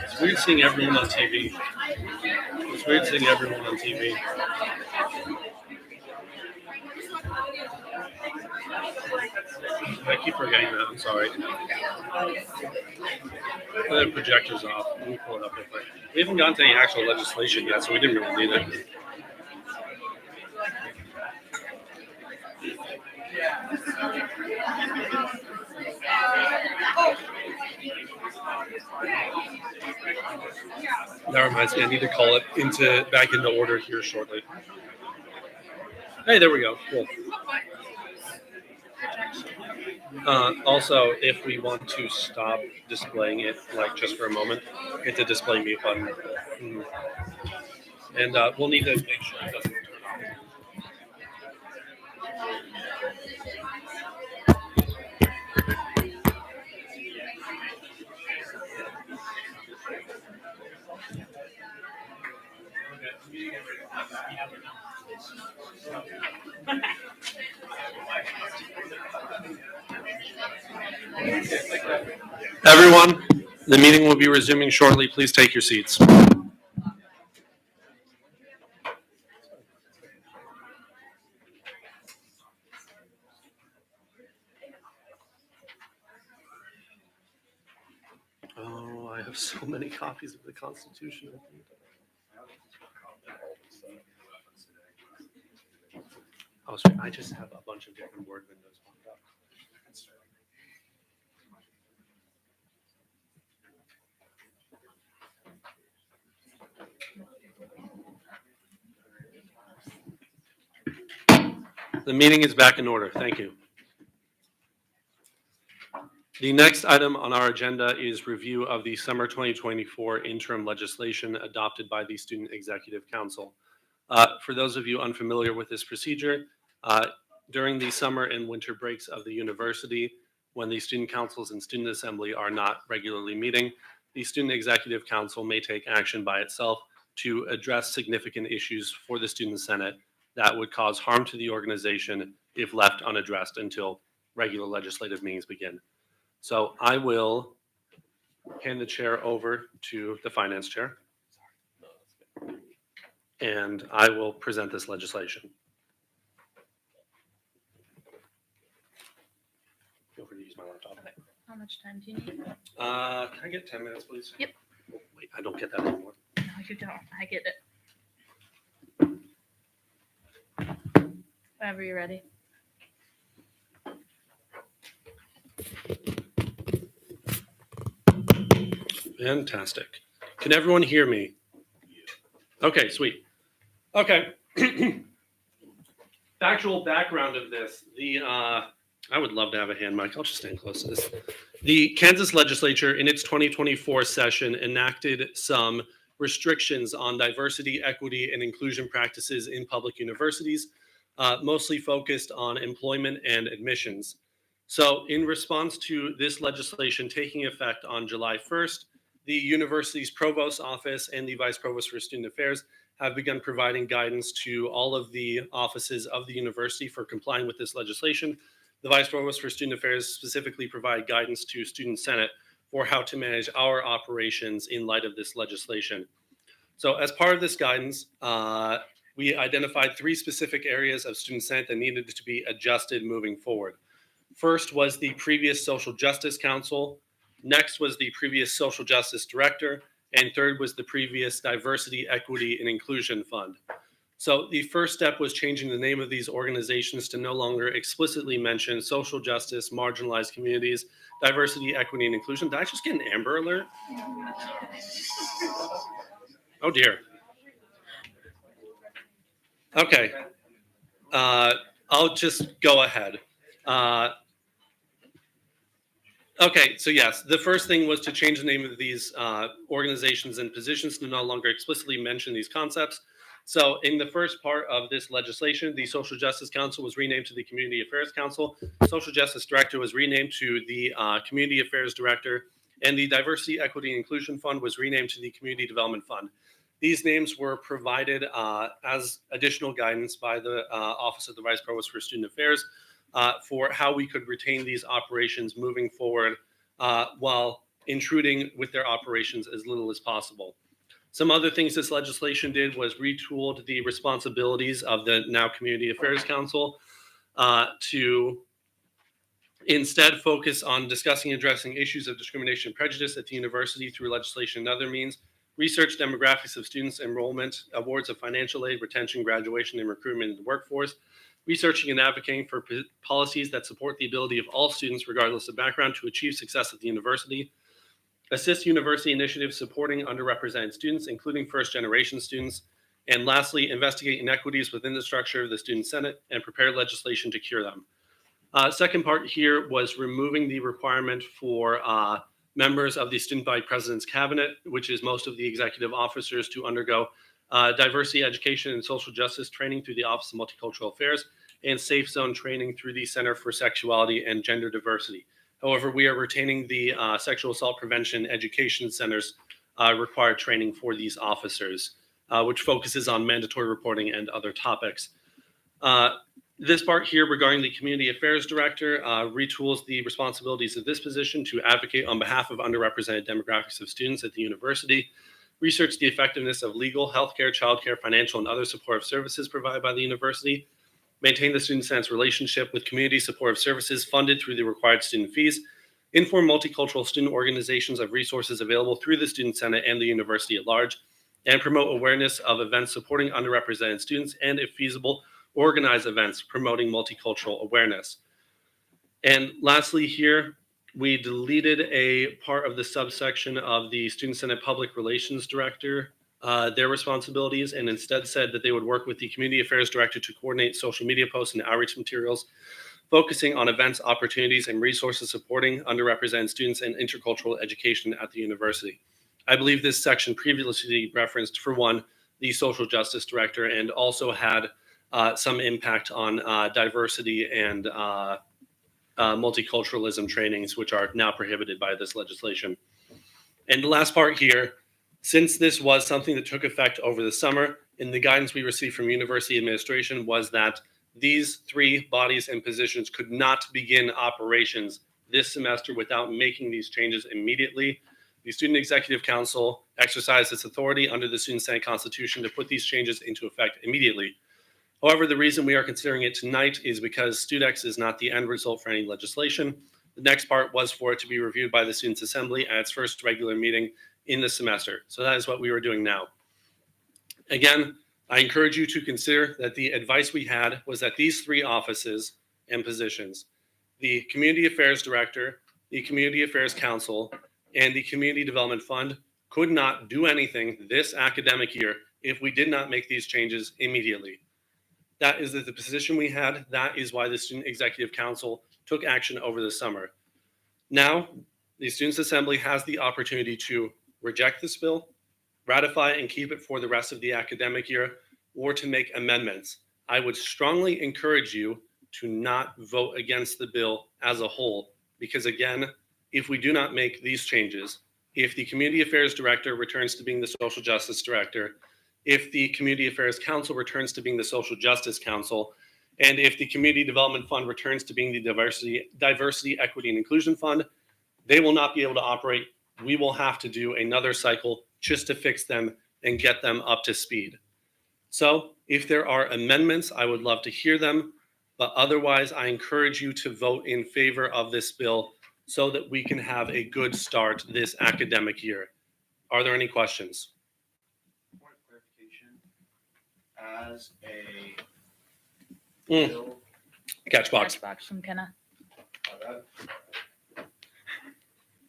It's weird seeing everyone on TV. It's weird seeing everyone on TV. I keep forgetting that. I'm sorry. The projector's off. Let me pull it up real quick. We haven't gotten to any actual legislation yet, so we didn't really need it. That reminds me, I need to call it back into order here shortly. Hey, there we go. Cool. Also, if we want to stop displaying it, like just for a moment, hit the display mute button. And we'll need to make sure it doesn't turn off. Everyone, the meeting will be resuming shortly. Please take your seats. Oh, I have so many copies of the Constitution. Oh, sorry, I just have a bunch of different Word windows popped up. The meeting is back in order. Thank you. The next item on our agenda is review of the summer 2024 interim legislation adopted by the Student Executive Council. For those of you unfamiliar with this procedure, during the summer and winter breaks of the university, when the student councils and student assembly are not regularly meeting, the Student Executive Council may take action by itself to address significant issues for the Student Senate that would cause harm to the organization if left unaddressed until regular legislative meetings begin. So I will hand the chair over to the finance chair, and I will present this legislation. Feel free to use my laptop. Okay. How much time do you need? Can I get 10 minutes, please? Yep. Oh, wait, I don't get that anymore. No, you don't. I get it. Whenever you're ready. Fantastic. Can everyone hear me? Okay, sweet. Okay. Factual background of this. I would love to have a hand mic. I'll just stand close to this. The Kansas legislature in its 2024 session enacted some restrictions on diversity, equity, and inclusion practices in public universities, mostly focused on employment and admissions. So in response to this legislation taking effect on July 1st, the university's provost office and the vice provost for student affairs have begun providing guidance to all of the offices of the university for complying with this legislation. The vice provost for student affairs specifically provide guidance to Student Senate for how to manage our operations in light of this legislation. So as part of this guidance, we identified 3 specific areas of Student Senate that needed to be adjusted moving forward. First was the previous Social Justice Council. Next was the previous Social Justice Director. And third was the previous Diversity, Equity, and Inclusion Fund. So the first step was changing the name of these organizations to no longer explicitly mention social justice, marginalized communities, diversity, equity, and inclusion. Did I just get an Amber Alert? Oh dear. Okay. I'll just go ahead. Okay, so yes, the first thing was to change the name of these organizations and positions to no longer explicitly mention these concepts. So in the first part of this legislation, the Social Justice Council was renamed to the Community Affairs Council. Social Justice Director was renamed to the Community Affairs Director, and the Diversity, Equity, and Inclusion Fund was renamed to the Community Development Fund. These names were provided as additional guidance by the Office of the Vice Provost for Student Affairs for how we could retain these operations moving forward while intruding with their operations as little as possible. Some other things this legislation did was retooled the responsibilities of the now Community Affairs Council to instead focus on discussing and addressing issues of discrimination and prejudice at the university through legislation and other means, research demographics of students, enrollment, awards of financial aid, retention, graduation, and recruitment in the workforce, researching and advocating for policies that support the ability of all students, regardless of background, to achieve success at the university, assist university initiatives supporting underrepresented students, including first-generation students, and lastly, investigate inequities within the structure of the Student Senate and prepare legislation to cure them. Second part here was removing the requirement for members of the Student Body President's Cabinet, which is most of the executive officers, to undergo diversity education and social justice training through the Office of Multicultural Affairs and Safe Zone training through the Center for Sexuality and Gender Diversity. However, we are retaining the Sexual Assault Prevention Education Center's required training for these officers, which focuses on mandatory reporting and other topics. This part here regarding the Community Affairs Director retools the responsibilities of this position to advocate on behalf of underrepresented demographics of students at the university, research the effectiveness of legal, healthcare, childcare, financial, and other supportive services provided by the university, maintain the Student Senate's relationship with community supportive services funded through the required student fees, inform multicultural student organizations of resources available through the Student Senate and the university at large, and promote awareness of events supporting underrepresented students, and if feasible, organize events promoting multicultural awareness. And lastly here, we deleted a part of the subsection of the Student Senate Public Relations Director, their responsibilities, and instead said that they would work with the Community Affairs Director to coordinate social media posts and outreach materials, focusing on events, opportunities, and resources supporting underrepresented students and intercultural education at the university. I believe this section previously referenced, for one, the Social Justice Director, and also had some impact on diversity and multiculturalism trainings, which are now prohibited by this legislation. And the last part here, since this was something that took effect over the summer, and the guidance we received from university administration was that these 3 bodies and positions could not begin operations this semester without making these changes immediately. The Student Executive Council exercised its authority under the Student Senate Constitution to put these changes into effect immediately. However, the reason we are considering it tonight is because StudEx is not the end result for any legislation. The next part was for it to be reviewed by the Students' Assembly at its first regular meeting in the semester. So that is what we were doing now. Again, I encourage you to consider that the advice we had was that these 3 offices and positions, the Community Affairs Director, the Community Affairs Council, and the Community Development Fund, could not do anything this academic year if we did not make these changes immediately. That is the position we had. That is why the Student Executive Council took action over the summer. Now, the Students' Assembly has the opportunity to reject this bill, ratify and keep it for the rest of the academic year, or to make amendments. I would strongly encourage you to not vote against the bill as a whole, because again, if we do not make these changes, if the Community Affairs Director returns to being the Social Justice Director, if the Community Affairs Council returns to being the Social Justice Council, and if the Community Development Fund returns to being the Diversity, Equity, and Inclusion Fund, they will not be able to operate. We will have to do another cycle just to fix them and get them up to speed. So if there are amendments, I would love to hear them. But otherwise, I encourage you to vote in favor of this bill so that we can have a good start this academic year. Are there any questions? Point of clarification, as a Mm. Catch box. Box from Kenna.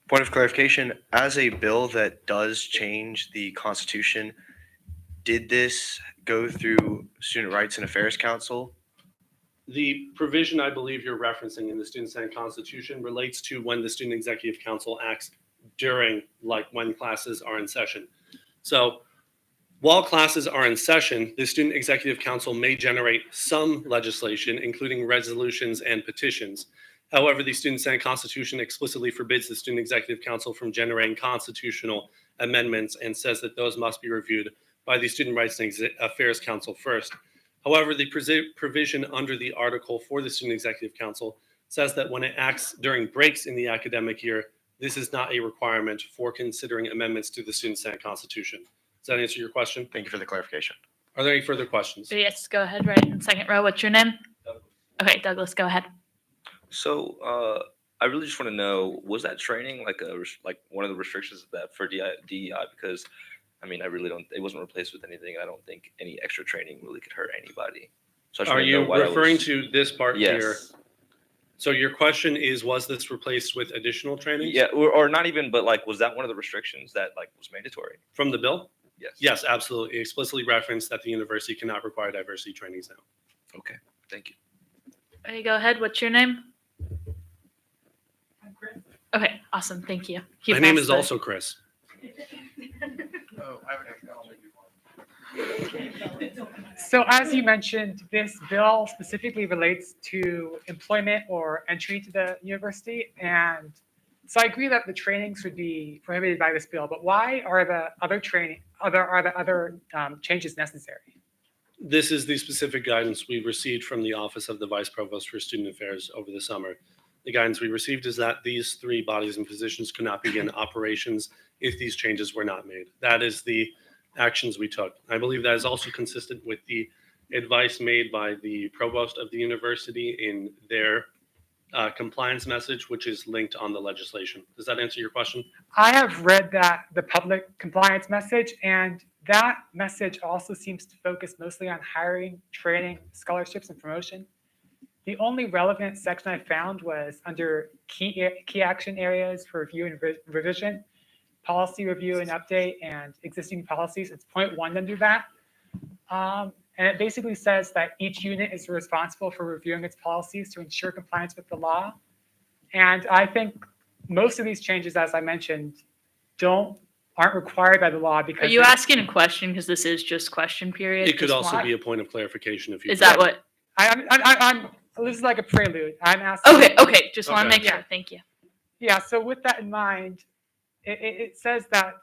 Point of clarification, as a bill that does change the Constitution, did this go through Student Rights and Affairs Council? The provision I believe you're referencing in the Student Senate Constitution relates to when the Student Executive Council acts during, like when classes are in session. So while classes are in session, the Student Executive Council may generate some legislation, including resolutions and petitions. However, the Student Senate Constitution explicitly forbids the Student Executive Council from generating constitutional amendments and says that those must be reviewed by the Student Rights and Affairs Council first. However, the provision under the article for the Student Executive Council says that when it acts during breaks in the academic year, this is not a requirement for considering amendments to the Student Senate Constitution. Does that answer your question? Thank you for the clarification. Are there any further questions? Yes, go ahead, right in second row. What's your name? Okay, Douglas, go ahead. So I really just want to know, was that training like one of the restrictions that for DEI? Because I mean, I really don't. It wasn't replaced with anything. I don't think any extra training really could hurt anybody. So I just Are wanna know you why that referring was- to this part Yes. here? So your question is, was this replaced with additional training? Yeah, or not even, but like, was that one of the restrictions that like was mandatory? From the bill? Yes. Yes, absolutely. It explicitly referenced that the university cannot require diversity trainings now. Okay, thank you. Okay, go ahead. What's your name? Okay, awesome. Thank you. Can you My name pass is the- also Chris. So as you mentioned, this bill specifically relates to employment or entry to the university. And so I agree that the trainings would be prohibited by this bill, but why are the other changes necessary? This is the specific guidance we received from the Office of the Vice Provost for Student Affairs over the summer. The guidance we received is that these three bodies and positions could not begin operations if these changes were not made. That is the actions we took. I believe that is also consistent with the advice made by the provost of the university in their compliance message, which is linked on the legislation. Does that answer your question? I have read the public compliance message, and that message also seems to focus mostly on hiring, training, scholarships, and promotion. The only relevant section I found was under key action areas for review and revision, policy review and update, and existing policies. It's point 1 under that. And it basically says that each unit is responsible for reviewing its policies to ensure compliance with the law. And I think most of these changes, as I mentioned, aren't required by the law because— Are you asking a question? Because this is just question period. It could Just also one- be a point of clarification if you. Is that what? This is like a prelude. I'm asking. Okay. Just want to make sure. Thank you. Yeah. So with that in mind, it says that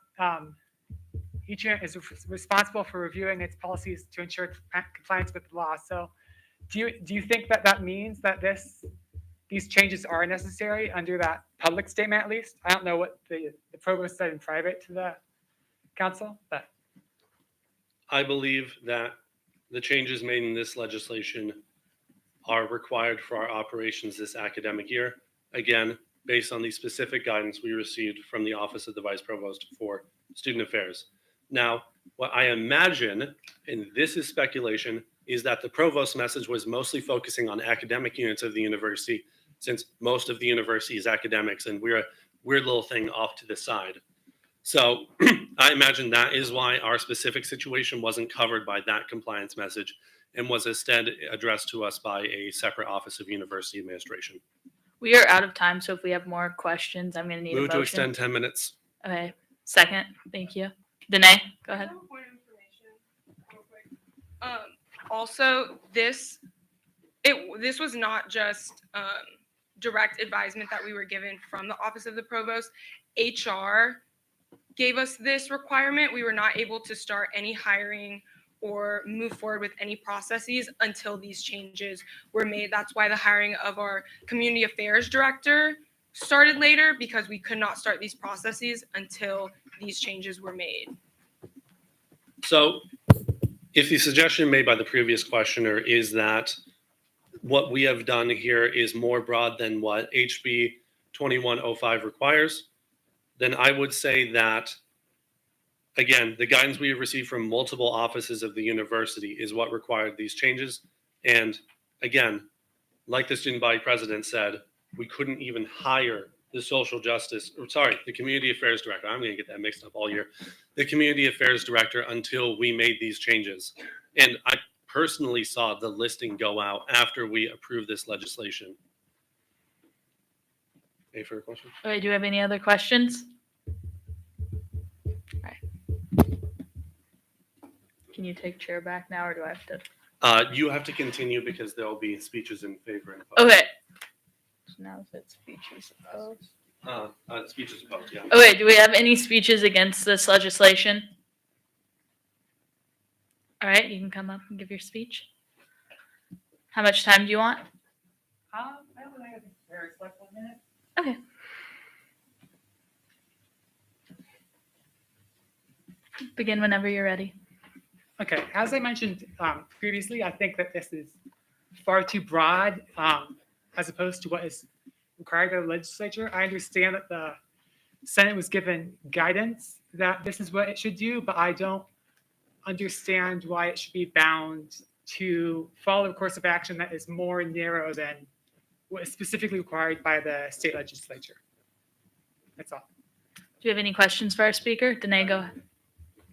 each unit is responsible for reviewing its policies to ensure compliance with the law. So, do you think that means that these changes are necessary under that public statement at least? I don't know what the provost said in private to the council, but I believe that the changes made in this legislation are required for our operations this academic year. Again, based on the specific guidance we received from the Office of the Vice Provost for Student Affairs. Now, what I imagine, and this is speculation, is that the provost message was mostly focusing on academic units of the university, since most of the university is academics and we're a weird little thing off to the side. So I imagine that is why our specific situation wasn't covered by that compliance message and was instead addressed to us by a separate Office of University Administration. We are out of time, so if we have more questions, I'm going to need Move a to motion. extend 10 minutes. Okay. Second. Thank you. Danae, go ahead. Also, this was not just direct advisement that we were given from the Office of the Provost. HR gave us this requirement. We were not able to start any hiring or move forward with any processes until these changes were made. That's why the hiring of our community affairs director started later, because we could not start these processes until these changes were made. So If the suggestion made by the previous questioner is that what we have done here is more broad than what HB 2105 requires, then I would say that, again, the guidance we have received from multiple offices of the university is what required these changes. And again, like the student body president said, we couldn't even hire the the community affairs director. I'm going to get that mixed up all year. The community affairs director until we made these changes. And I personally saw the listing go out after we approved this legislation. Any further questions? Okay, do you have any other questions? All right. Can you take chair back now, or do I have to? You have to continue because there will be speeches in favor and opposed. Okay. So now if it's speeches opposed. Speeches opposed, yeah. Okay, do we have any speeches against this legislation? All right, you can come up and give your speech. How much time do you want? I only have very like 1 minute. Okay. Begin whenever you're ready. Okay, as I mentioned previously, I think that this is far too broad as opposed to what is required by the legislature. I understand that the Senate was given guidance that this is what it should do, but I don't understand why it should be bound to follow a course of action that is more narrow than what is specifically required by the state legislature. That's all. Do you have any questions for our speaker? Danae, go ahead.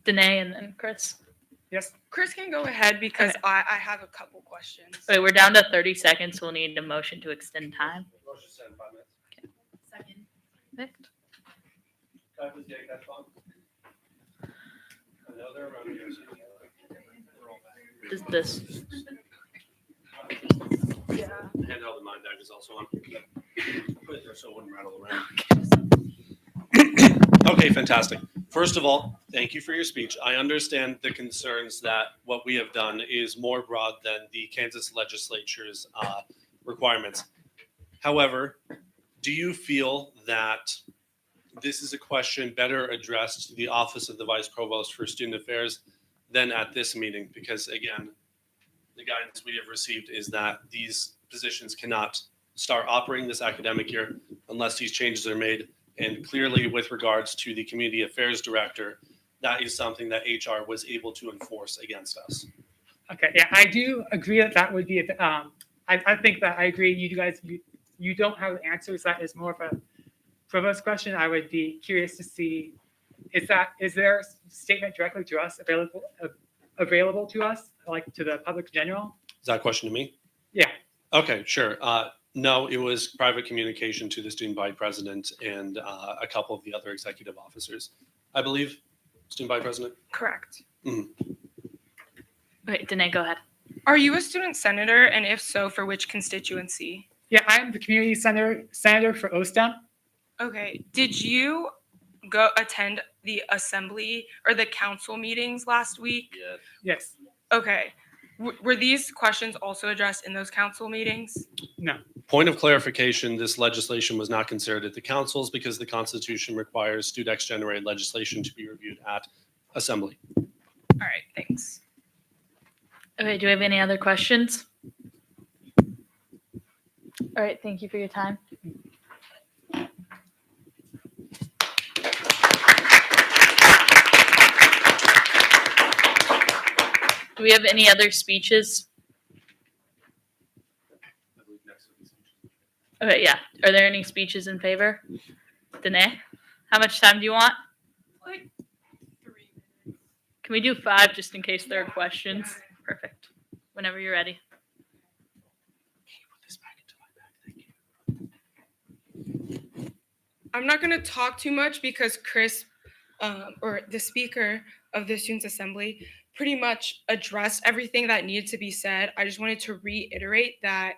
Danae and then Chris. Yes. Chris can go ahead because I have a couple questions. Wait, we're down to 30 seconds. We'll need a motion to extend time. Second. Perfect. Does this? Yeah. Handheld in my bag is also on. Put it there so it wouldn't rattle around. Okay, fantastic. First of all, thank you for your speech. I understand the concerns that what we have done is more broad than the Kansas legislature's requirements. However, do you feel that this is a question better addressed to the Office of the Vice Provost for Student Affairs than at this meeting? Because again, the guidance we have received is that these positions cannot start operating this academic year unless these changes are made. And clearly with regards to the community affairs director, that is something that HR was able to enforce against us. Okay, yeah, I do agree that that would be, I think that I agree, you guys, you don't have the answers. That is more of a provost question. I would be curious to see, is there a statement directly to us available to us, like to the public in general? Is that a question to me? Yeah. Okay, sure. No, it was private communication to the student body president and a couple of the other executive officers. I believe, student body president? Correct. Wait, Danae, go ahead. Are you a student senator? And if so, for which constituency? Yeah, I am the community senator for OSTEM. Okay. Did you go attend the assembly or the council meetings last week? Yes. Okay. Were these questions also addressed in those council meetings? No. Point of clarification, this legislation was not considered at the councils because the Constitution requires StuDex-generated legislation to be reviewed at assembly. All right, thanks. Okay, do we have any other questions? All right, thank you for your time. Do we have any other speeches? Okay, yeah. Are there any speeches in favor? Danae, how much time do you want? Like 3 minutes. Can we do 5 just in case there are questions? Perfect. Whenever you're ready. I'm not going to talk too much because Chris, or the speaker of the Students' Assembly, pretty much addressed everything that needed to be said. I just wanted to reiterate that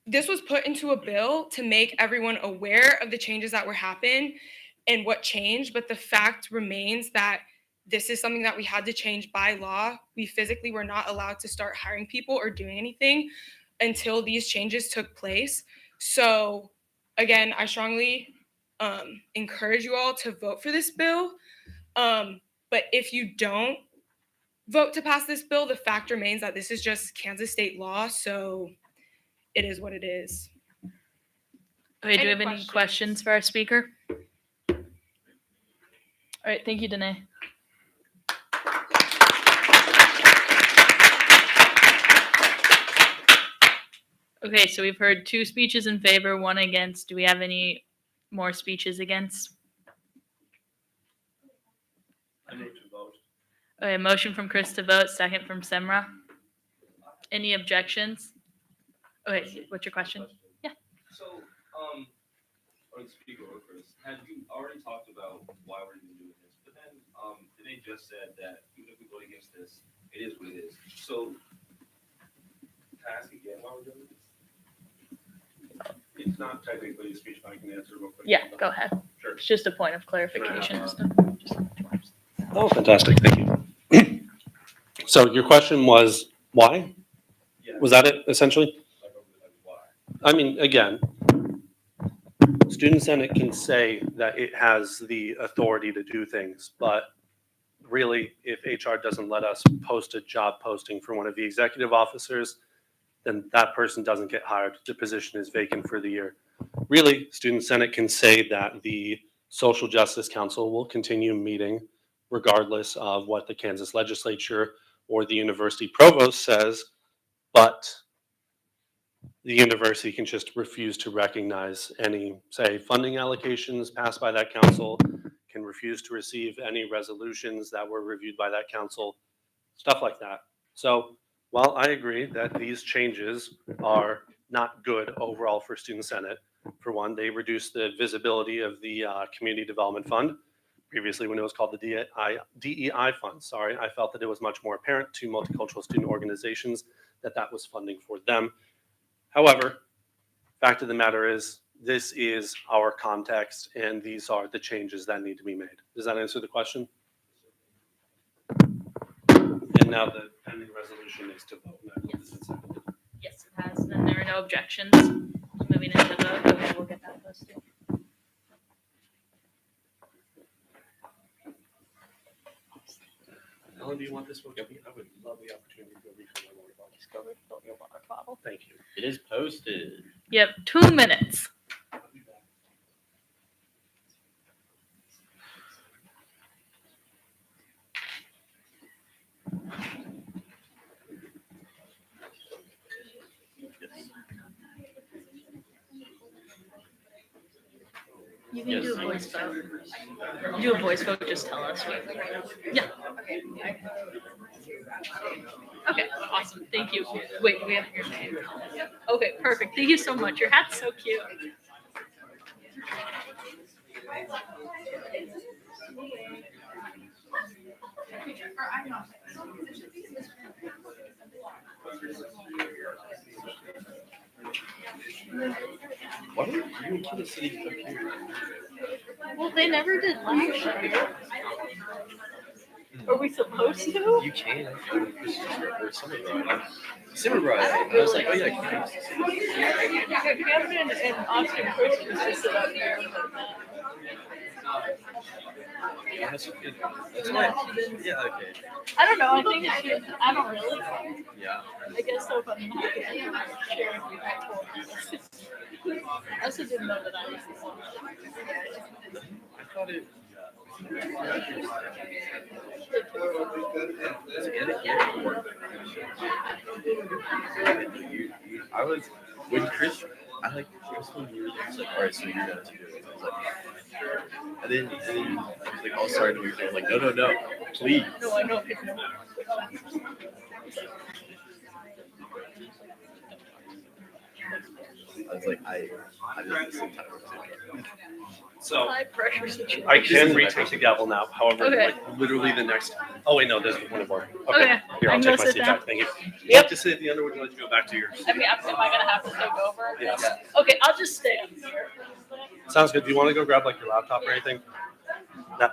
this was put into a bill to make everyone aware of the changes that were happening and what changed, but the fact remains that this is something that we had to change by law. We physically were not allowed to start hiring people or doing anything until these changes took place. So again, I strongly encourage you all to vote for this bill. But if you don't vote to pass this bill, the fact remains that this is just Kansas state law, so it is what it is. Okay, do we Any have any questions for our speaker? All right, thank you, Danae. Okay, so we've heard 2 speeches in favor, 1 against. Do we have any more speeches against? I move to vote. Okay, motion from Chris to vote, second from Semra. Any objections? Okay, what's your question? Yeah. So, or the speaker or Chris, had you already talked about why we're even doing this? But then, they just said that even if we vote against this, it is what it is. So, to ask again why we're doing this? It's not technically a speech, but I can answer real quick. Yeah, go ahead. Sure. It's just a point of clarification. Oh, fantastic. Thank you. So your question was why? Was that it essentially? I mean, again, Student Senate can say that it has the authority to do things, but really, if HR doesn't let us post a job posting for one of the executive officers, then that person doesn't get hired. The position is vacant for the year. Really, Student Senate can say that the Social Justice Council will continue meeting regardless of what the Kansas legislature or the university provost says, but the university can just refuse to recognize any, say, funding allocations passed by that council, can refuse to receive any resolutions that were reviewed by that council, stuff like that. So while I agree that these changes are not good overall for Student Senate, for one, they reduce the visibility of the Community Development Fund. Previously, when it was called the DEI Fund, I felt that it was much more apparent to multicultural student organizations that that was funding for them. However, fact of the matter is, this is our context, and these are the changes that need to be made. Does that answer the question? And now the pending resolution is to vote. Yes, it has, and there are no objections. Moving into the vote, okay, we'll get that posted. Ellen, do you want this one? I would love the opportunity to go refill my water bottle. Just go refill your water bottle. Thank you. It is posted. You have 2 minutes. You can do a voice vote. Do a voice vote, just tell us. Yeah. Okay, awesome. Thank you. Wait, we have your name. Okay, perfect. Thank you so much. Your hat's so cute. Why don't you to the city computer? Well, they never did last year. Are we supposed to? You can. Or somebody brought it up. Simmer brought it up. I was like, oh yeah, Camden and Austin Christians just sit up here. That's fine. Yeah, okay. I don't know. I think it should. I don't really. Yeah. I guess so, but I'm happy to share if you have told me. I also didn't know that I was the one. I thought it. I was when Chris. I like Chris when you were there. He's like, all right, so you're gonna do it. I was like, and then he was like, oh, sorry to be there. I'm like, no, please. No, I know. I was like, I did at the same time. So High pressure situation. I can retake the gavel now. However, Okay. like literally the next. Oh wait, no, there's one more. Okay. Here, I I'll can go take my sit seat down? back. Thank you. You Yep. have to sit at the end, or would you like to go back to yours? I mean, am I gonna have to take over? Yes. Okay, I'll just stay up here. Sounds good. Do you want to go grab like your laptop or anything? No.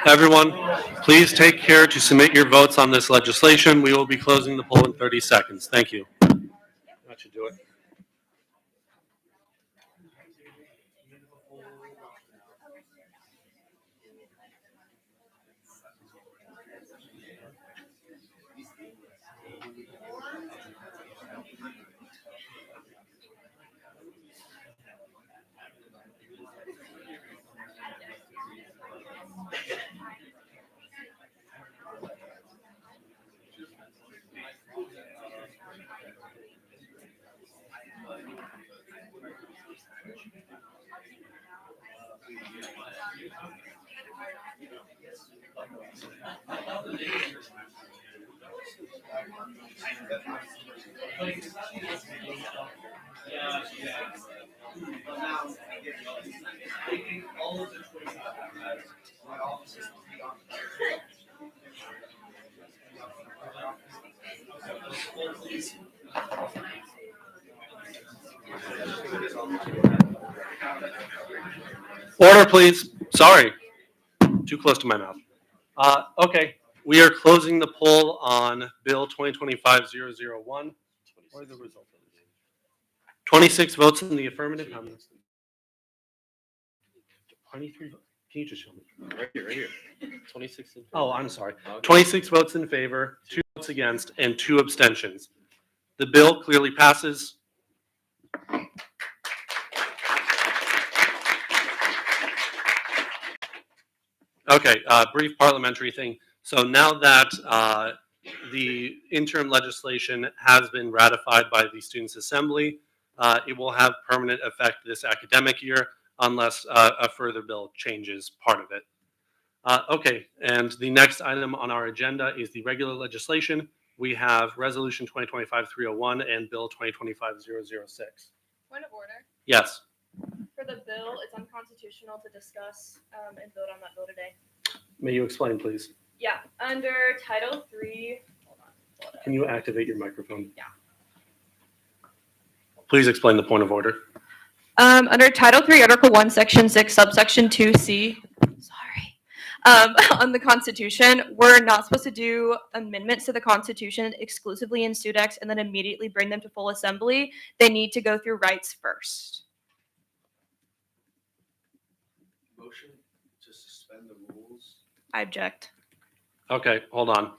Everyone, please take care to submit your votes on this legislation. We will be closing the poll in 30 seconds. Thank you. That should do it. Order, please. Sorry. Too close to my mouth. Okay, we are closing the poll on Bill 2025-001. What are the results? 26 votes in the affirmative. How many? 23 votes. Can you just show me? Right here. 26. Oh, I'm sorry. Okay. 26 votes in favor, 2 votes against, and 2 abstentions. The bill clearly passes. Okay, brief parliamentary thing. So now that the interim legislation has been ratified by the Students' Assembly, it will have permanent effect this academic year unless a further bill changes part of it. Okay, and the next item on our agenda is the regular legislation. We have Resolution 2025-301 and Bill 2025-006. Point of order. Yes. For the bill, it's unconstitutional to discuss and vote on that bill today. May you explain, please? Yeah, under Title III. Hold on. Can you activate your microphone? Yeah. Please explain the point of order. Under Title III, Article 1, Section 6, Subsection 2C. On the Constitution, we're not supposed to do amendments to the Constitution exclusively in Studex and then immediately bring them to full assembly. They need to go through rights first. Motion to suspend the rules. I object. Okay, hold on.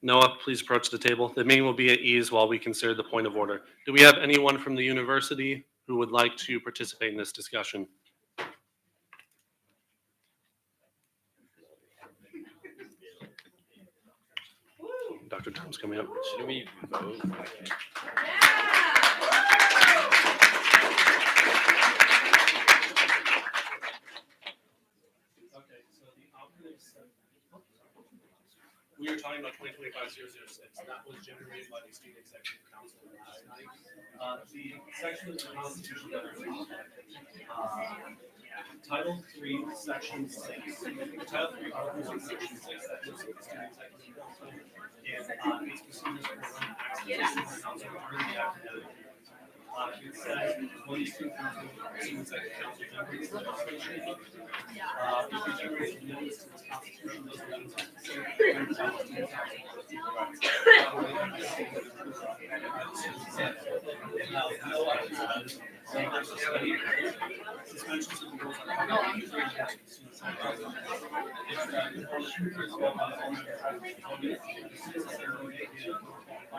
Noah, please approach the table. The meeting will be at ease while we consider the point of order. Do we have anyone from the university who would like to participate in this discussion? Dr. Tom's coming up. Shouldn't we vote? We were talking about 2025-006. That was generated by the Student Executive Council last night. The section of the Constitution that Title 3, Section 6. Title 3, Article 1, Section 6. That was the Student Executive Council. And its procedures for running access to the council are in the academic. It says when the student council, student executive council generates legislation, if it generates amendments to this constitution, those amendments are considered student council. Suspensions of the rules are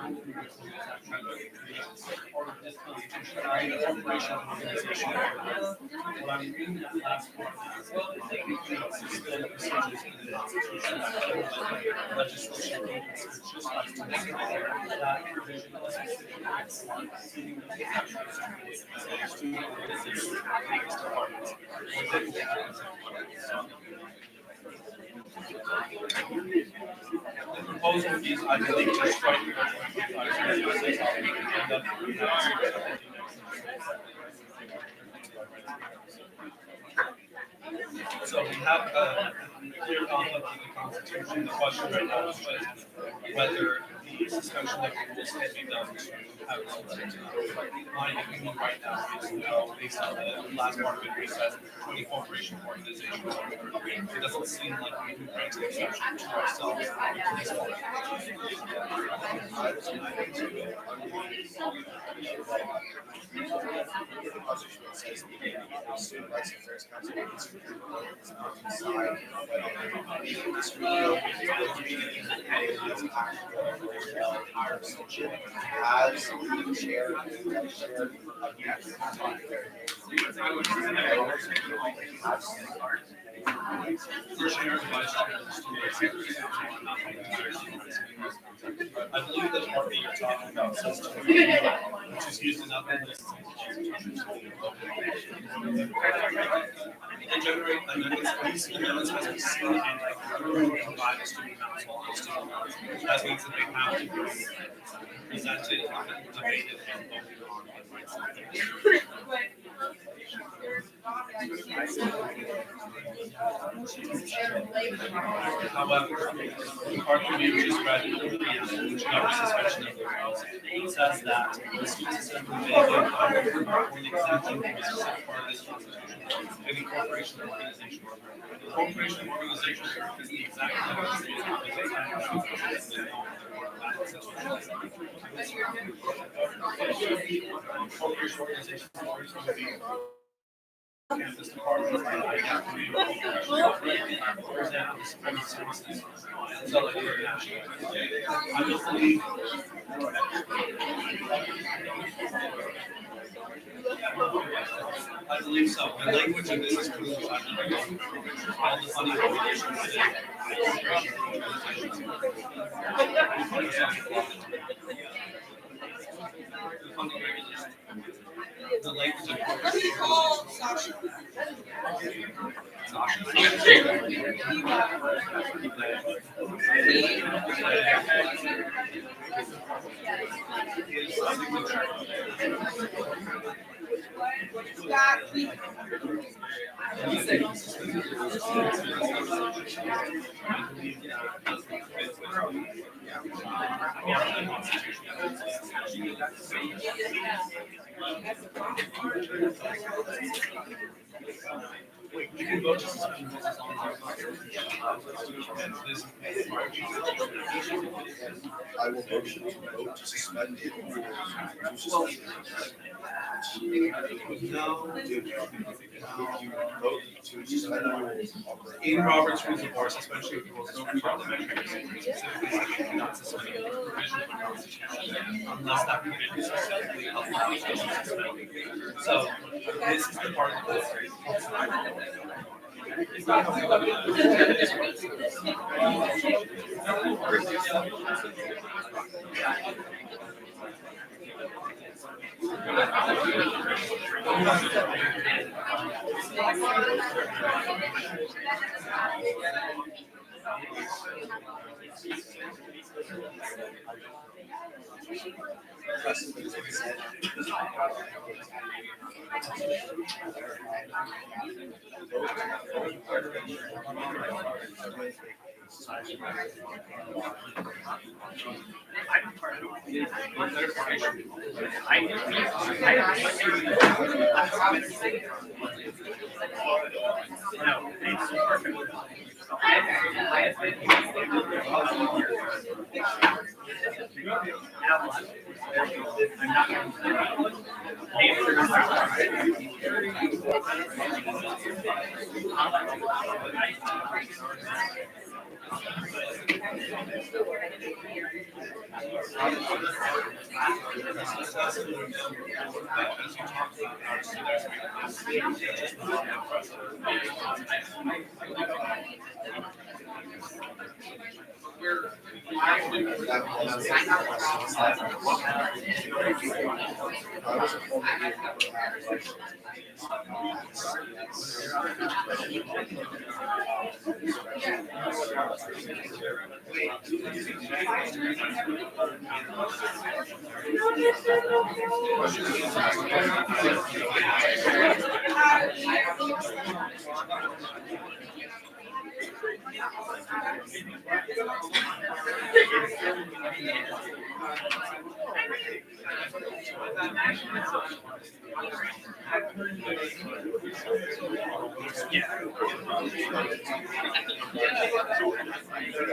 The proposal is, I believe, to strike. So we have a clear conflict with the Constitution. The question right now is whether the suspension of the rules can be done to have a substitute. My opinion right now is no, based on the last part of it, which says any corporation or organization. It doesn't seem like we can grant an exception to ourselves. As the chair, I believe the part that you're talking about says to which is used in other lists. They generate amendments, these amendments has to be seen and approved by the student council. And student council. That means that they have to be presented, debated, and voted on. However, part of you just read which covers suspension of the rules. It says that the student assembly may give or an exemption from a specific part of this constitution. Any corporation or organization. The corporation or organization is the exact corporation organization campus department. For example, the Supreme Services. So like international. I just believe. I believe so. The language of this is clearly all the funding regulations. The language we can vote to suspend this as long as I will motion to vote to suspend the rules. In Robert's Rules of Order, suspension of the rules don't parliamentary specifically not suspending the provision of the Constitution unless that provision is specifically outlawed. So this is the part of the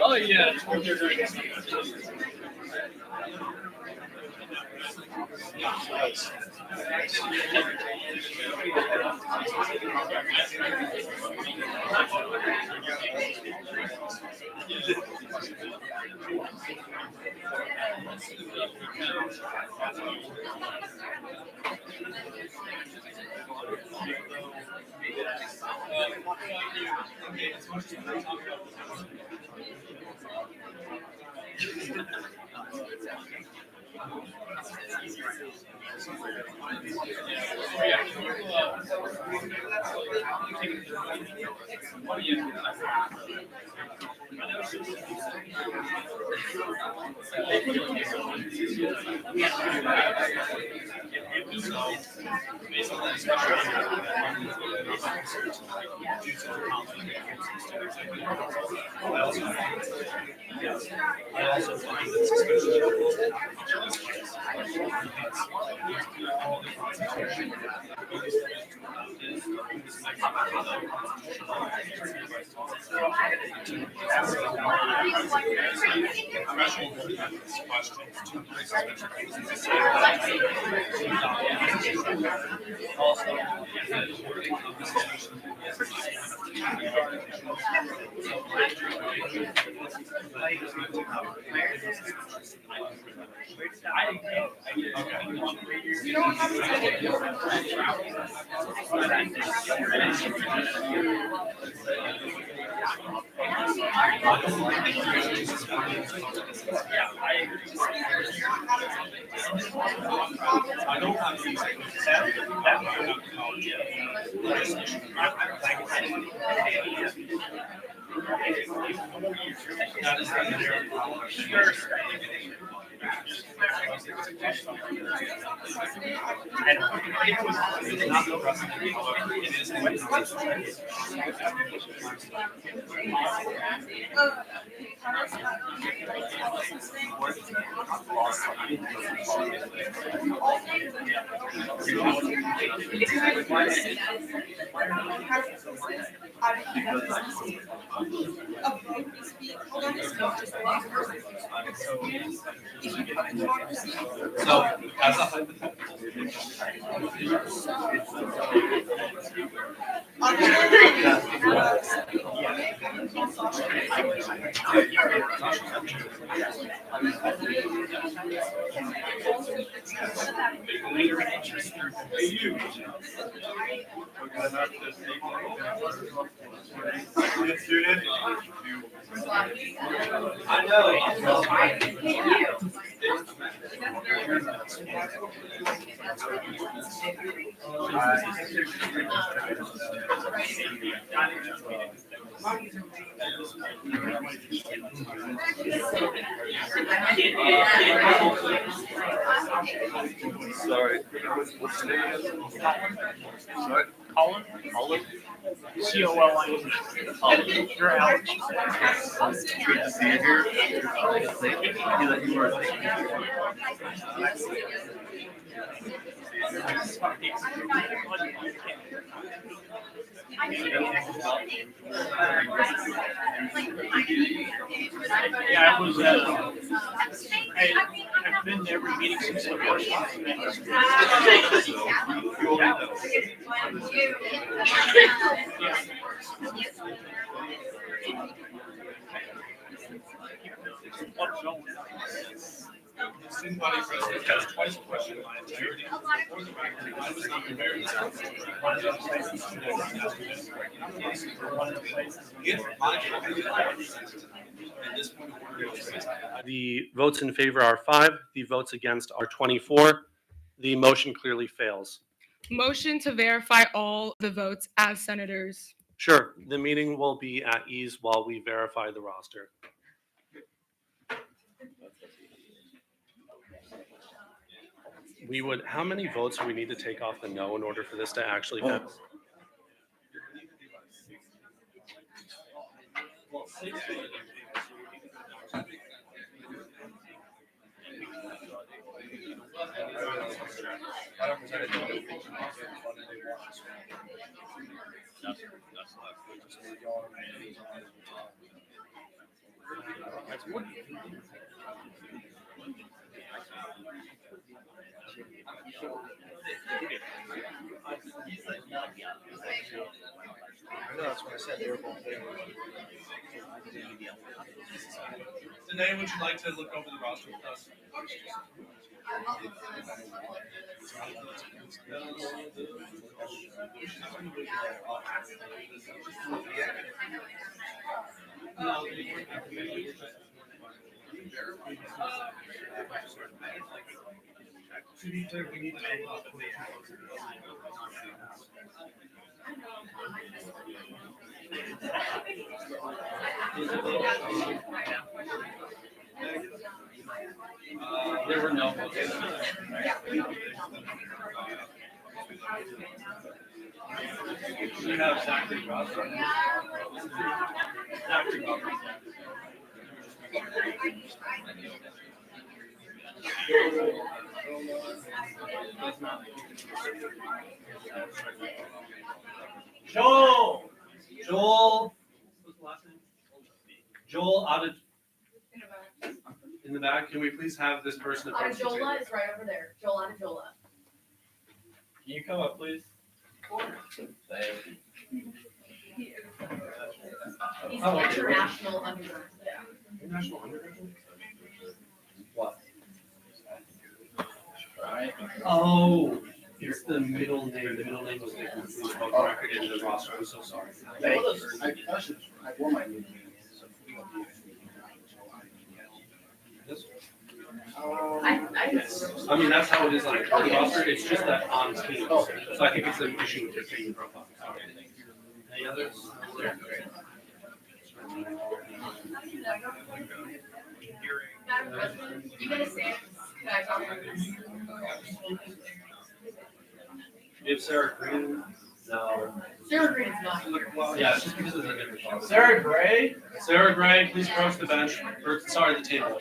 Oh yeah. So, as a hypothetical, student. I Sorry. What's your name? Sorry. Colin? Colin? COLIN. Colin. You're Alex. Good to see you here. You were. Yeah, I was. I've been to every meeting since the first one. student body president has twice questioned my integrity. I was not prepared. If my the votes in favor are 5, the votes against are 24. The motion clearly fails. Motion to verify all the votes as senators. Sure, the meeting will be at ease while we verify the roster. How many votes do we need to take off the no in order for this to actually pass? That's what I said. They were both there. Danae, would you like to look over the roster with us? There were no votes. You have Zachary Ross. Zachary Ross. Joel! Joel! What's the last name? Joel Adejola. In the back, can we please have this person approach the table? Adejola is right over there. Joel Adejola. Can you come up, please? Thank you. He's Oh, international undergrad. International undergraduate? What? Right. Oh, it's the middle name. The middle name was record in the roster. I'm so sorry. I wore my new I mean, that's how it is on a card roster. It's just that on team. So I think it's an issue with your team profile. Any others? You gonna say, can I talk about this? You have Sarah Green? No. Sarah Green is not. Yeah, it's just because it's a different class. Sarah Gray? Sarah Gray, please approach the bench, or sorry, the table.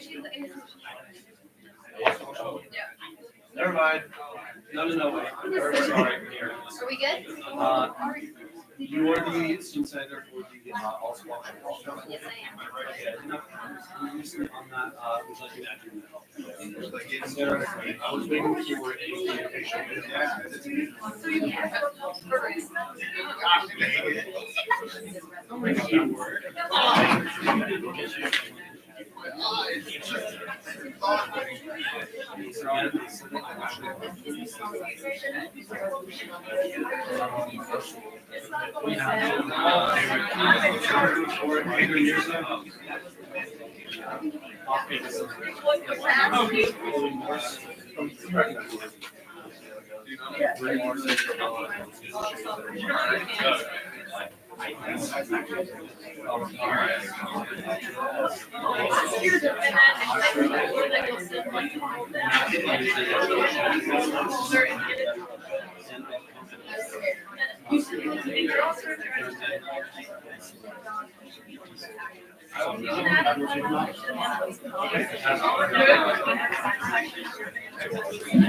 Never mind. No, wait. Sorry, here. Are we good? You are the student senator for the also. Yes, I am. On that, would you like me to add your Sarah, I was waiting for a communication.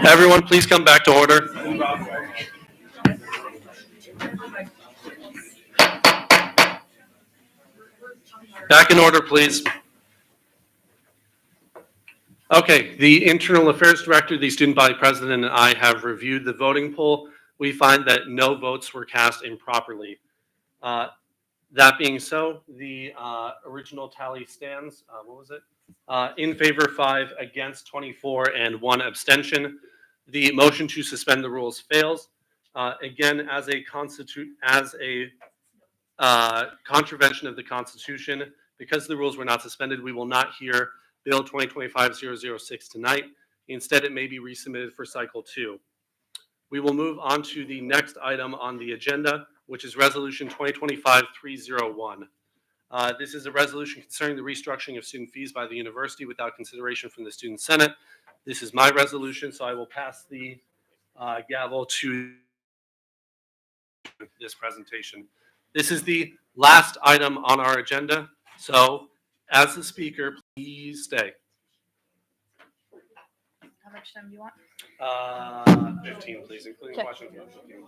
Everyone, please come back to order. Back in order, please. Okay, the Internal Affairs Director, the Student Body President, and I have reviewed the voting poll. We find that no votes were cast improperly. That being so, the original tally stands, what was it? In favor 5, against 24, and 1 abstention. The motion to suspend the rules fails. Again, as a contravention of the Constitution, because the rules were not suspended, we will not hear Bill 2025-006 tonight. Instead, it may be resubmitted for cycle 2. We will move on to the next item on the agenda, which is Resolution 2025-301. This is a resolution concerning the restructuring of student fees by the university without consideration from the Student Senate. This is my resolution, so I will pass the gavel to this presentation. This is the last item on our agenda, so as the speaker, please stay. How much time do you want? 15, please, including Okay. questions. 15.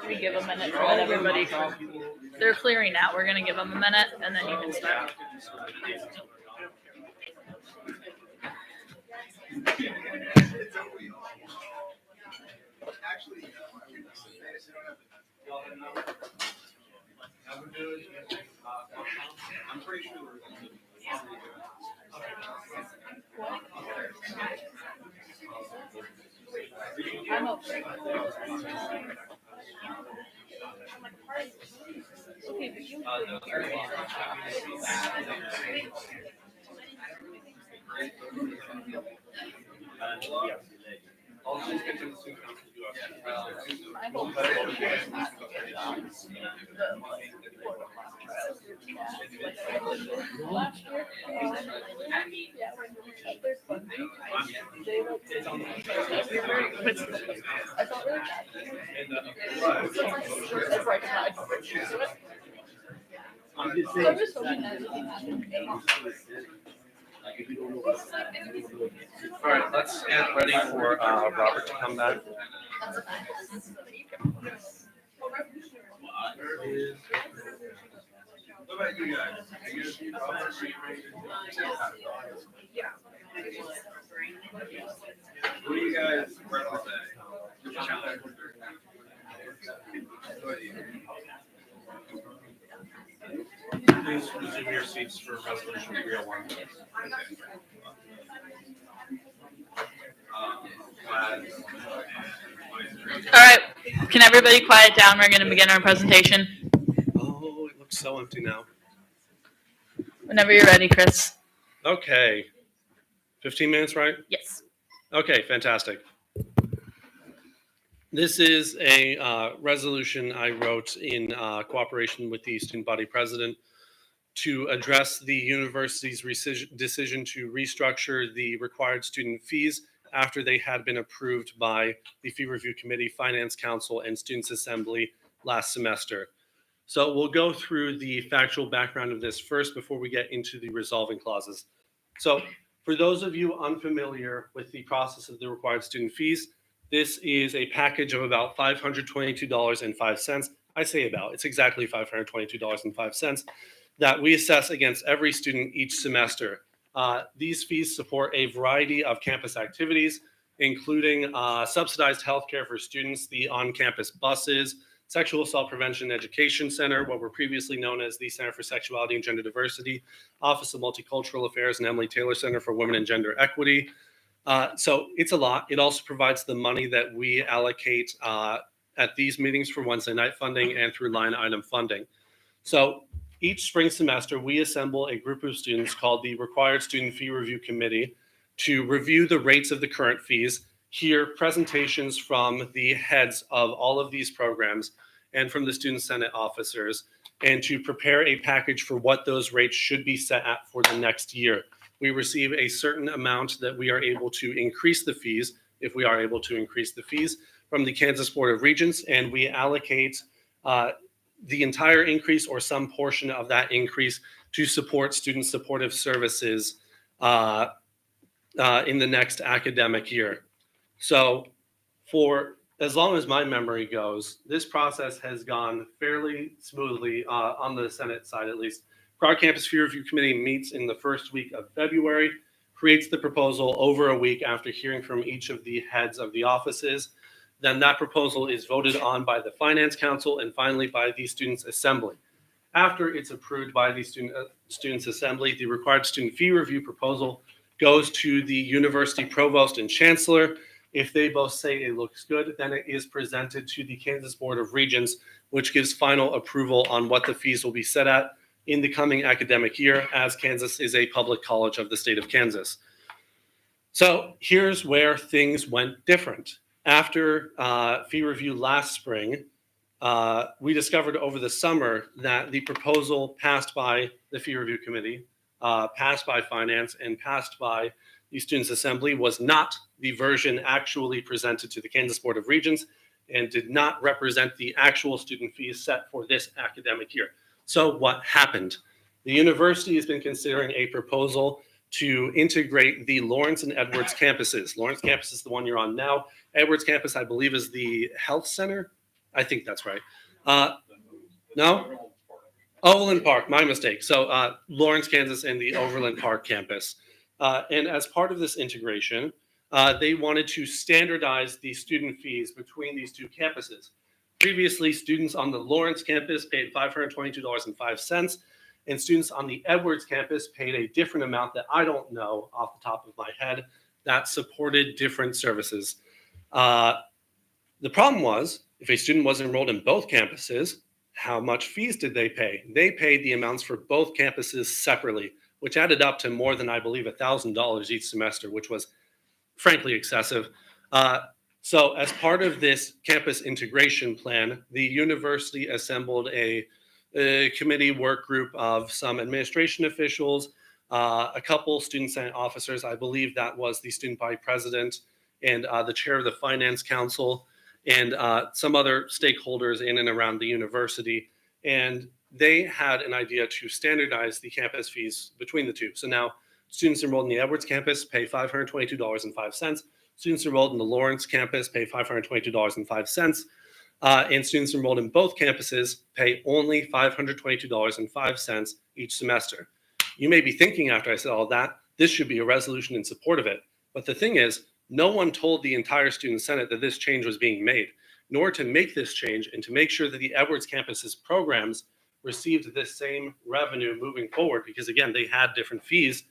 We give a minute to let everybody. They're clearing out. We're gonna give them a minute, and then you can start. I'm pretty sure. I'm okay. All right, let's get ready for Robert to come back. What about you guys? Who do you guys represent? Please resume your seats for resolution 301. All right, can everybody quiet down? We're gonna begin our presentation. Oh, it looks so empty now. Whenever you're ready, Chris. Okay. 15 minutes, right? Yes. Okay, fantastic. This is a resolution I wrote in cooperation with the student body president to address the university's decision to restructure the required student fees after they had been approved by the Fee Review Committee, Finance Council, and Students' Assembly last semester. So we'll go through the factual background of this first before we get into the resolving clauses. So for those of you unfamiliar with the process of the required student fees, this is a package of about $522.05. I say about, it's exactly $522.05 that we assess against every student each semester. These fees support a variety of campus activities, including subsidized healthcare for students, the on-campus buses, Sexual Assault Prevention Education Center, what were previously known as the Center for Sexuality and Gender Diversity, Office of Multicultural Affairs, and Emily Taylor Center for Women and Gender Equity. So it's a lot. It also provides the money that we allocate at these meetings for Wednesday night funding and through line item funding. So each spring semester, we assemble a group of students called the Required Student Fee Review Committee to review the rates of the current fees, hear presentations from the heads of all of these programs and from the Student Senate officers, and to prepare a package for what those rates should be set at for the next year. We receive a certain amount that we are able to increase the fees, if we are able to increase the fees, from the Kansas Board of Regents, and we allocate the entire increase or some portion of that increase to support student supportive services in the next academic year. So for as long as my memory goes, this process has gone fairly smoothly on the Senate side, at least. Our Campus Fee Review Committee meets in the first week of February. creates the proposal over a week after hearing from each of the heads of the offices. Then that proposal is voted on by the Finance Council and finally by the Students' Assembly. After it's approved by the Students' Assembly, the required student fee review proposal goes to the university provost and chancellor. If they both say it looks good, then it is presented to the Kansas Board of Regents, which gives final approval on what the fees will be set at in the coming academic year, as Kansas is a public college of the state of Kansas. So here's where things went different. After fee review last spring, we discovered over the summer that the proposal passed by the fee review committee, passed by finance, and passed by the Students' Assembly was not the version actually presented to the Kansas Board of Regents and did not represent the actual student fees set for this academic year. So what happened? The university has been considering a proposal to integrate the Lawrence and Edwards campuses. Lawrence campus is the one you're on now. Edwards campus, I believe, is the health center. I think that's right. No? Overland Park, my mistake. So Lawrence, Kansas, and the Overland Park campus. And as part of this integration, they wanted to standardize the student fees between these two campuses. Previously, students on the Lawrence campus paid $522.05, and students on the Edwards campus paid a different amount that I don't know off the top of my head that supported different services. The problem was, if a student was enrolled in both campuses, how much fees did they pay? They paid the amounts for both campuses separately, which added up to more than, I believe, $1,000 each semester, which was frankly excessive. So as part of this campus integration plan, the university assembled a committee work group of some administration officials, a couple student senate officers. I believe that was the student body president and the chair of the finance council, and some other stakeholders in and around the university. And they had an idea to standardize the campus fees between the two. So now students enrolled in the Edwards campus pay $522.05. Students enrolled in the Lawrence campus pay $522.05. And students enrolled in both campuses pay only $522.05 each semester. You may be thinking after I said all that, this should be a resolution in support of it. But the thing is, no one told the entire Student Senate that this change was being made, nor to make this change and to make sure that the Edwards campus's programs received this same revenue moving forward, because again, they had different fees.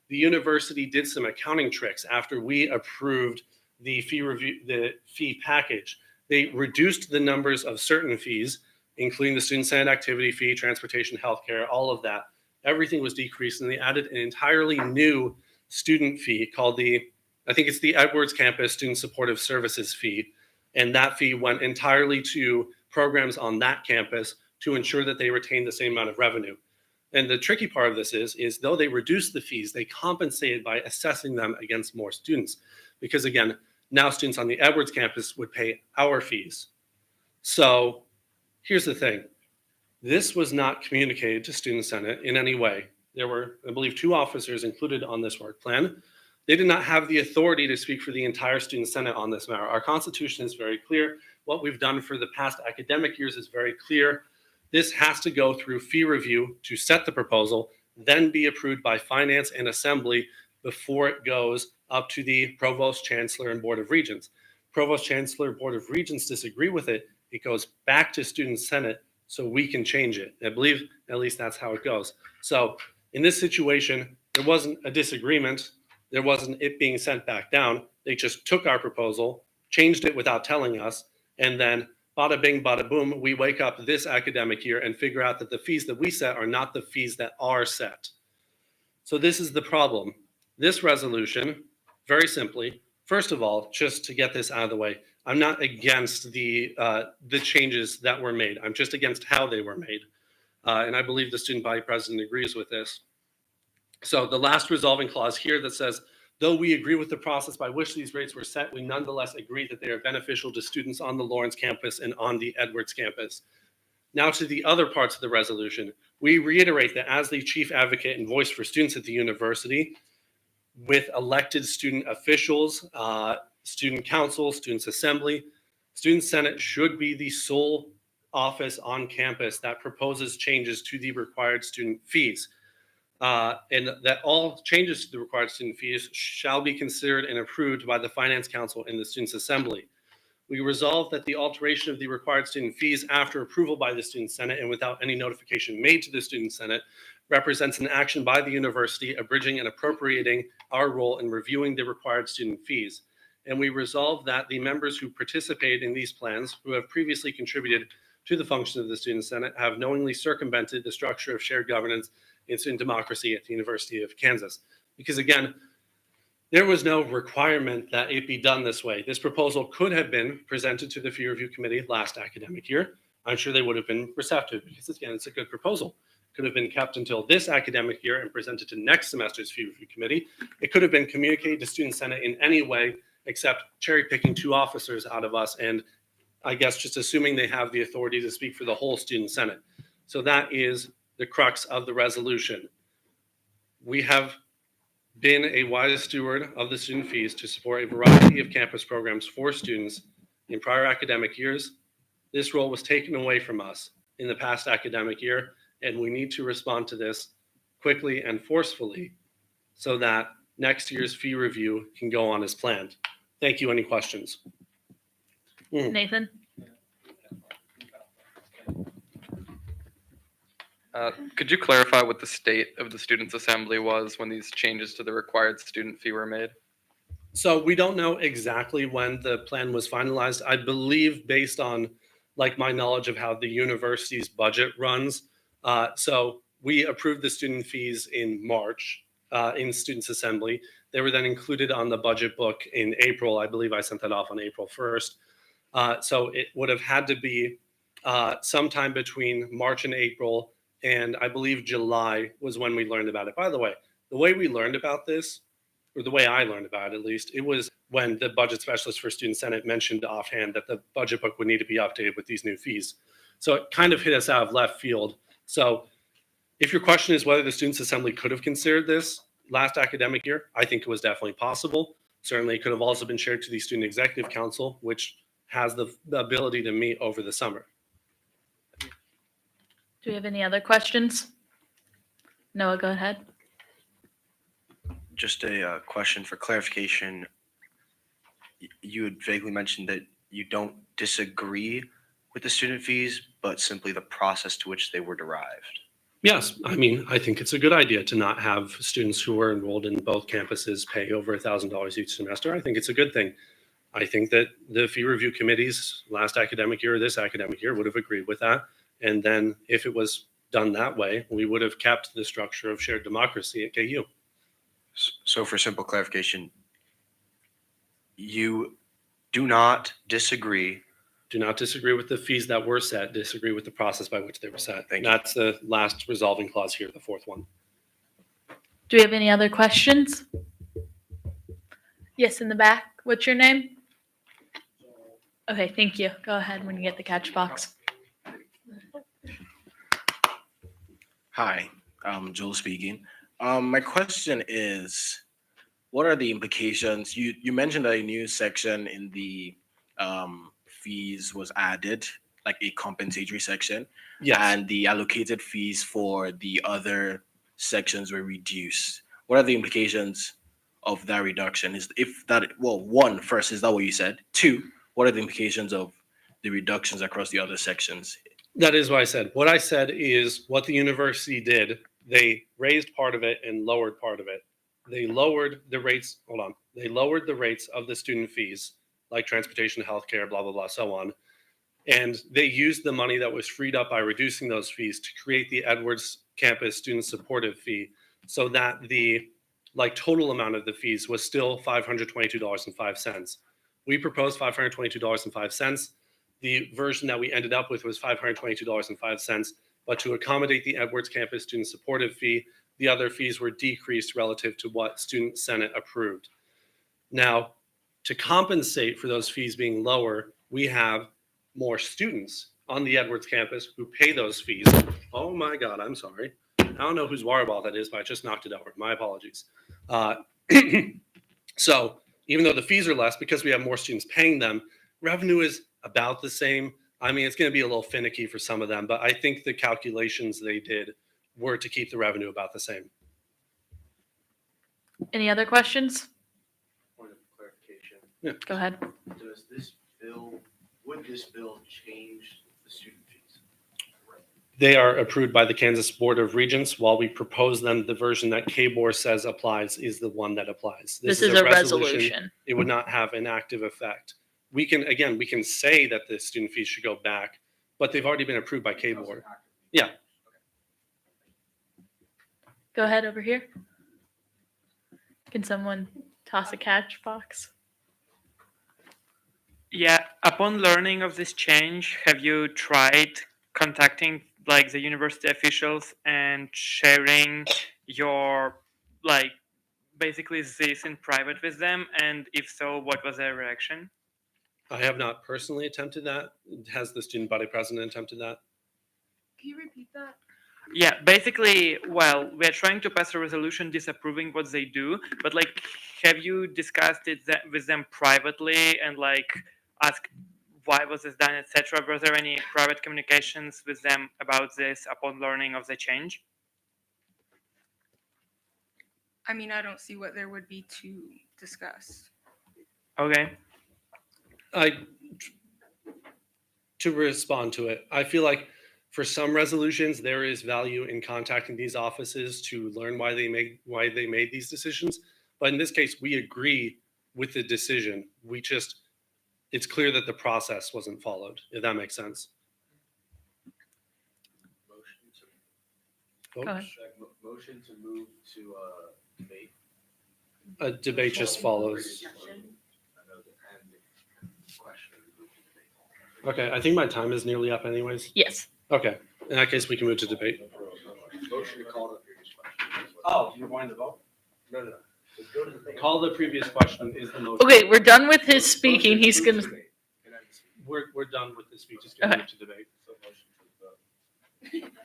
The university did some accounting tricks after we approved the fee package. They reduced the numbers of certain fees, including the Student Senate activity fee, transportation, healthcare, all of that. Everything was decreased, and they added an entirely new student fee called I think it's the Edwards Campus Student Supportive Services fee. And that fee went entirely to programs on that campus to ensure that they retain the same amount of revenue. And the tricky part of this is though they reduced the fees, they compensated by assessing them against more students. Because again, now students on the Edwards campus would pay our fees. So here's the thing. This was not communicated to Student Senate in any way. There were, I believe, 2 officers included on this work plan. They did not have the authority to speak for the entire Student Senate on this matter. Our Constitution is very clear. What we've done for the past academic years is very clear. This has to go through fee review to set the proposal, then be approved by Finance and Assembly before it goes up to the Provost, Chancellor, and Board of Regents. Provost, Chancellor, Board of Regents disagree with it. It goes back to Student Senate so we can change it. I believe at least that's how it goes. So in this situation, there wasn't a disagreement. There wasn't it being sent back down. They just took our proposal, changed it without telling us, and then bada bing, bada boom, we wake up this academic year and figure out that the fees that we set are not the fees that are set. So this is the problem. This resolution, very simply, first of all, just to get this out of the way, I'm not against the changes that were made. I'm just against how they were made. And I believe the student body president agrees with this. So the last resolving clause here that says, though we agree with the process by which these rates were set, we nonetheless agree that they are beneficial to students on the Lawrence campus and on the Edwards campus. Now to the other parts of the resolution. We reiterate that as the chief advocate and voice for students at the university, with elected student officials, student council, students assembly, Student Senate should be the sole office on campus that proposes changes to the required student fees. and that all changes to the required student fees shall be considered and approved by the Finance Council in the Students' Assembly. We resolve that the alteration of the required student fees after approval by the Student Senate and without any notification made to the Student Senate represents an action by the university abridging and appropriating our role in reviewing the required student fees. And we resolve that the members who participate in these plans, who have previously contributed to the function of the Student Senate, have knowingly circumvented the structure of shared governance in student democracy at the University of Kansas. Because again, there was no requirement that it be done this way. This proposal could have been presented to the fee review committee last academic year. I'm sure they would have been receptive because again, it's a good proposal. It could have been kept until this academic year and presented to next semester's fee review committee. It could have been communicated to Student Senate in any way except cherry picking 2 officers out of us and I guess just assuming they have the authority to speak for the whole Student Senate. So that is the crux of the resolution. We have been a wise steward of the student fees to support a variety of campus programs for students in prior academic years. This role was taken away from us in the past academic year, and we need to respond to this quickly and forcefully so that next year's fee review can go on as planned. Thank you. Any questions? Nathan? Could you clarify what the state of the Students' Assembly was when these changes to the required student fee were made? So we don't know exactly when the plan was finalized. I believe based on like my knowledge of how the university's budget runs. So we approved the student fees in March in Students' Assembly. They were then included on the budget book in April. I believe I sent that off on April 1st. So it would have had to be sometime between March and April. And I believe July was when we learned about it. By the way, the way we learned about this, or the way I learned about it at least, it was when the budget specialist for Student Senate mentioned offhand that the budget book would need to be updated with these new fees. So it kind of hit us out of left field. So if your question is whether the Students' Assembly could have considered this last academic year, I think it was definitely possible. Certainly it could have also been shared to the Student Executive Council, which has the ability to meet over the summer. Do we have any other questions? Noah, go ahead. Just a question for clarification. You had vaguely mentioned that you don't disagree with the student fees, but simply the process to which they were derived. Yes, I mean, I think it's a good idea to not have students who are enrolled in both campuses pay over $1,000 each semester. I think it's a good thing. I think that the fee review committees last academic year or this academic year would have agreed with that. And then if it was done that way, we would have kept the structure of shared democracy at KU. So for simple clarification, you do not disagree. Do not disagree with the fees that were set, disagree with the process by which they were set. Thank That's the last resolving clause here, the 4th one. Do we have any other questions? Yes, in the back. What's your name? Okay, thank you. Go ahead when you get the catch box. Hi, Joel speaking. My question is, what are the implications? You mentioned that a new section in the fees was added, like a compensatory section. Yes. And the allocated fees for the other sections were reduced. What are the implications of that reduction? Is if that, well, one, first, is that what you said? 2, what are the implications of the reductions across the other sections? That is what I said. What I said is what the university did. They raised part of it and lowered part of it. They lowered the rates. Hold on. They lowered the rates of the student fees, like transportation, healthcare, blah, blah, blah, so on. And they used the money that was freed up by reducing those fees to create the Edwards Campus Student Supportive Fee, so that the total amount of the fees was still $522.05. We proposed $522.05. The version that we ended up with was $522.05, but to accommodate the Edwards Campus Student Supportive Fee, the other fees were decreased relative to what Student Senate approved. Now, to compensate for those fees being lower, we have more students on the Edwards campus who pay those fees. Oh my God, I'm sorry. I don't know whose water bottle that is, but I just knocked it over. My apologies. So even though the fees are less, because we have more students paying them, revenue is about the same. I mean, it's going to be a little finicky for some of them, but I think the calculations they did were to keep the revenue about the same. Any other questions? Point of clarification. Yeah. Go ahead. Does this bill, would this bill change the student fees? They are approved by the Kansas Board of Regents. While we propose them, the version that KBOR says applies is the one that applies. This is a resolution. It would not have an active effect. We can say that the student fees should go back, but they've already been approved by KBOR. Yeah. Go ahead over here. Can someone toss a catch box? Yeah, upon learning of this change, have you tried contacting like the university officials and sharing your like basically this in private with them? And if so, what was their reaction? I have not personally attempted that. Has the student body president attempted that? Can you repeat that? Yeah, basically, well, we're trying to pass a resolution disapproving what they do, but like, have you discussed it with them privately and like asked why was this done, etc.? Were there any private communications with them about this upon learning of the change? I mean, I don't see what there would be to discuss. Okay. To respond to it, I feel like for some resolutions, there is value in contacting these offices to learn why they made these decisions. But in this case, we agree with the decision. It's clear that the process wasn't followed, if that makes sense. Motion to. Go ahead. Motion to move to debate. A debate just follows. Okay, I think my time is nearly up anyways. Yes. Okay, in that case, we can move to debate. Motion to call the previous question. Oh, you're going to vote? No. Go to the call the previous question is the motion. Okay, we're done with his speaking. He's gonna. We're done with this speech. Just gonna Okay. move to debate.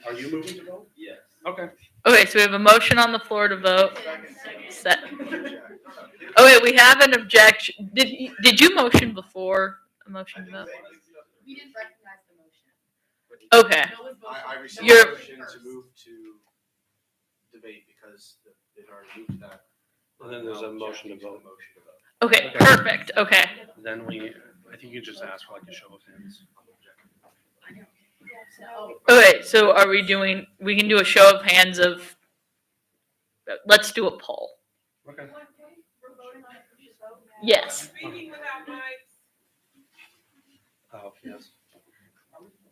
Are you moving to vote? Yes. Okay. Okay, so we have a motion on the floor to vote. Set. Okay, we have an objection. Did you motion before a motion to vote? We didn't recognize the motion. Okay. I received You're- a motion to move to debate because it already moved to that. And then there's a motion to vote. Okay, perfect. Okay. Then I think you just ask for like a show of hands. Okay, so are we can do a show of hands of, let's do a poll. Okay. Yes. Oh, yes.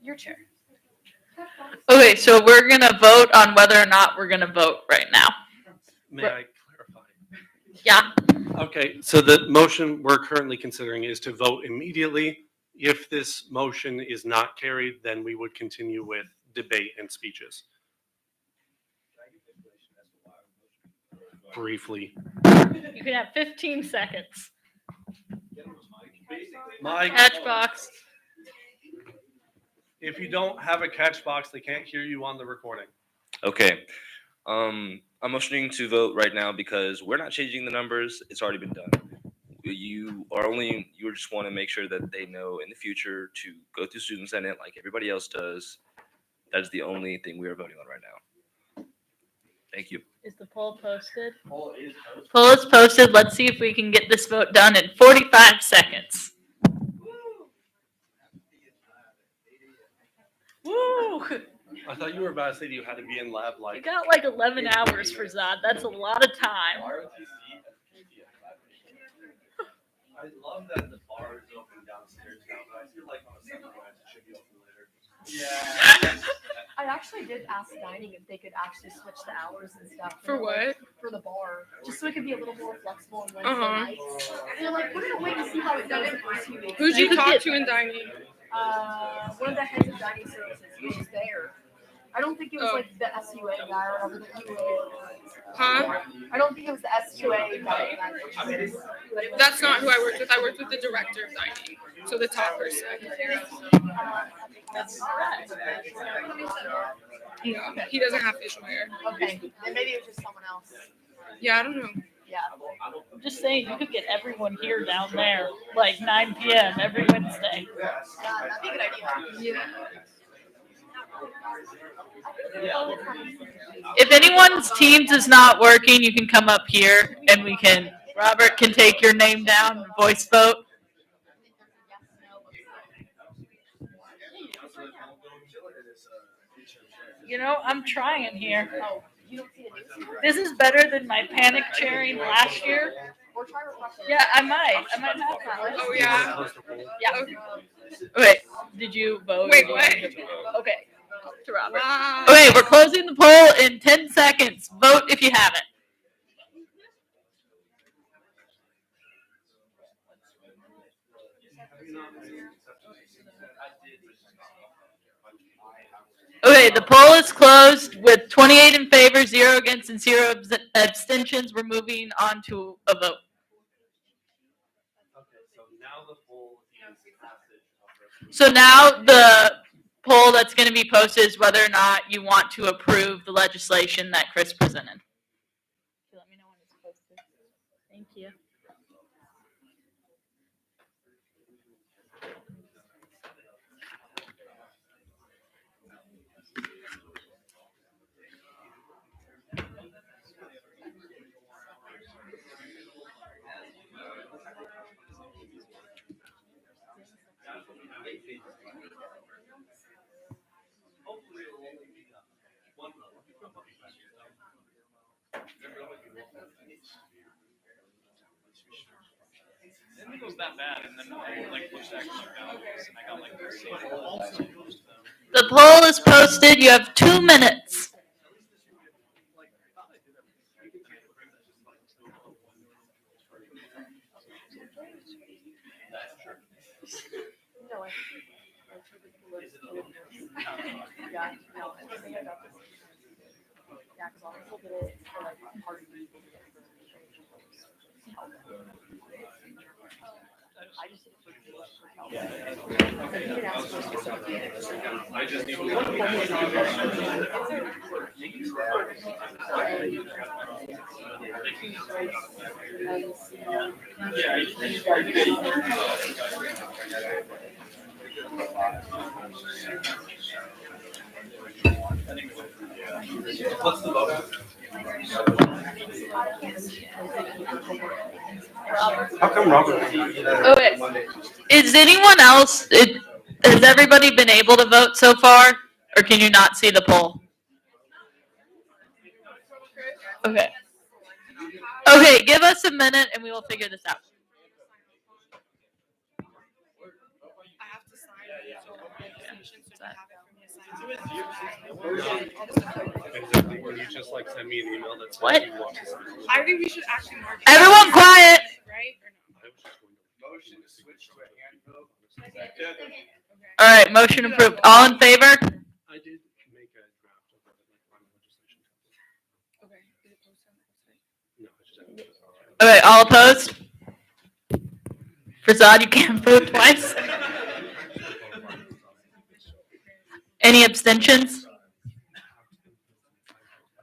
Your chair. Okay, so we're gonna vote on whether or not we're gonna vote right now. May I clarify? Yeah. Okay, so the motion we're currently considering is to vote immediately. If this motion is not carried, then we would continue with debate and speeches. Briefly. You can have 15 seconds. My Catch box. If you don't have a catch box, they can't hear you on the recording. Okay. I'm motioning to vote right now because we're not changing the numbers. It's already been done. You just want to make sure that they know in the future to go through student senate like everybody else does. That's the only thing we are voting on right now. Thank you. Is the poll posted? Poll is posted. Poll is posted. Let's see if we can get this vote done in 45 seconds. Woo! I thought you were about to say that you had to be in lab You like. got like 11 hours for Zod. That's a lot of time. I love that the bar is open downstairs now, but I feel like on a Sunday it should be open later. Yeah. I actually did ask dining if they could actually switch the hours and stuff. For what? For the bar, just so it could be a little more flexible on Wednesday Uh-huh. nights. And they're like, we're gonna wait and see how it goes the first few weeks. Who'd you talk to in dining? One of the heads of dining services. He was just there. I don't think it was Oh. like the SUA guy or whatever that you were. Huh? I don't think it was the SUA guy. That's not who I worked with. I worked with the director of dining, so the top person. That's No, he doesn't have facial hair. Okay, then maybe it was just someone else. Yeah, I don't know. Yeah. I'm just saying, you could get everyone here down there, like 9 p.m. every Wednesday. Yeah, that'd be a good idea. Yeah. If anyone's Teams is not working, you can come up here and Robert can take your name down, voice vote. You know, I'm trying here. This is better than my panic chairing last year. Yeah, I might have that. Oh yeah. Yeah. Wait, did you vote? Wait, or what? did you vote? Okay. To Robert. Wow. Okay, we're closing the poll in 10 seconds. Vote if you haven't. Okay, the poll is closed with 28 in favor, 0 against, and 0 abstentions. We're moving on to a vote. So now the poll that's going to be posted is whether or not you want to approve the legislation that Chris presented. Let me know when it's posted. Thank you. It was that bad, and then I like pushed X down, and I got like this. The poll is posted. You have 2 minutes. I just need What's the vote? How come Robert? Okay. Is anyone else, has everybody been able to vote so far? Or can you not see the poll? Okay. Okay, give us a minute and we will figure this out. Can you just like send me an email that's What? you want to send? I think we should actually mark it. Everyone quiet. Right? Motion to switch to a hand vote. All right, motion approved. All in favor? I did make a draft of the final legislation. Okay. Is it posted on the website? No, I just haven't. Okay, all opposed? Prasad, you can't vote twice. Any abstentions?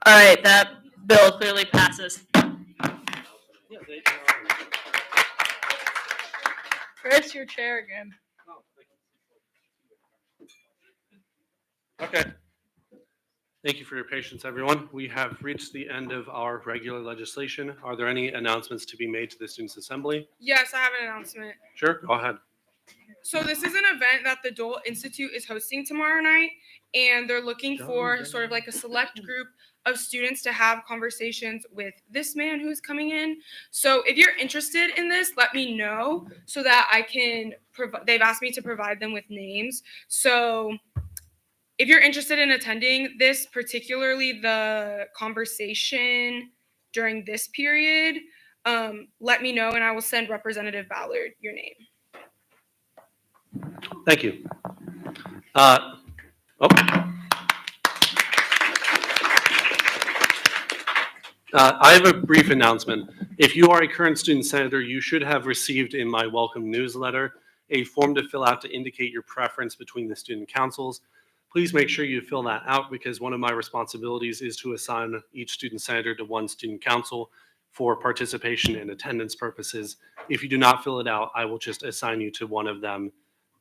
All right, that bill clearly passes. Chris, your chair again. Okay. Thank you for your patience, everyone. We have reached the end of our regular legislation. Are there any announcements to be made to the Students' Assembly? Yes, I have an announcement. Sure, go ahead. So this is an event that the Dole Institute is hosting tomorrow night, and they're looking for sort of like a select group of students to have conversations with this man who's coming in. So if you're interested in this, let me know so that I can they've asked me to provide them with names. So if you're interested in attending this, particularly the conversation during this period, let me know and I will send Representative Ballard your name. Thank you. I have a brief announcement. If you are a current student senator, you should have received in my welcome newsletter a form to fill out to indicate your preference between the student councils. Please make sure you fill that out because one of my responsibilities is to assign each student senator to one student council for participation and attendance purposes. If you do not fill it out, I will just assign you to one of them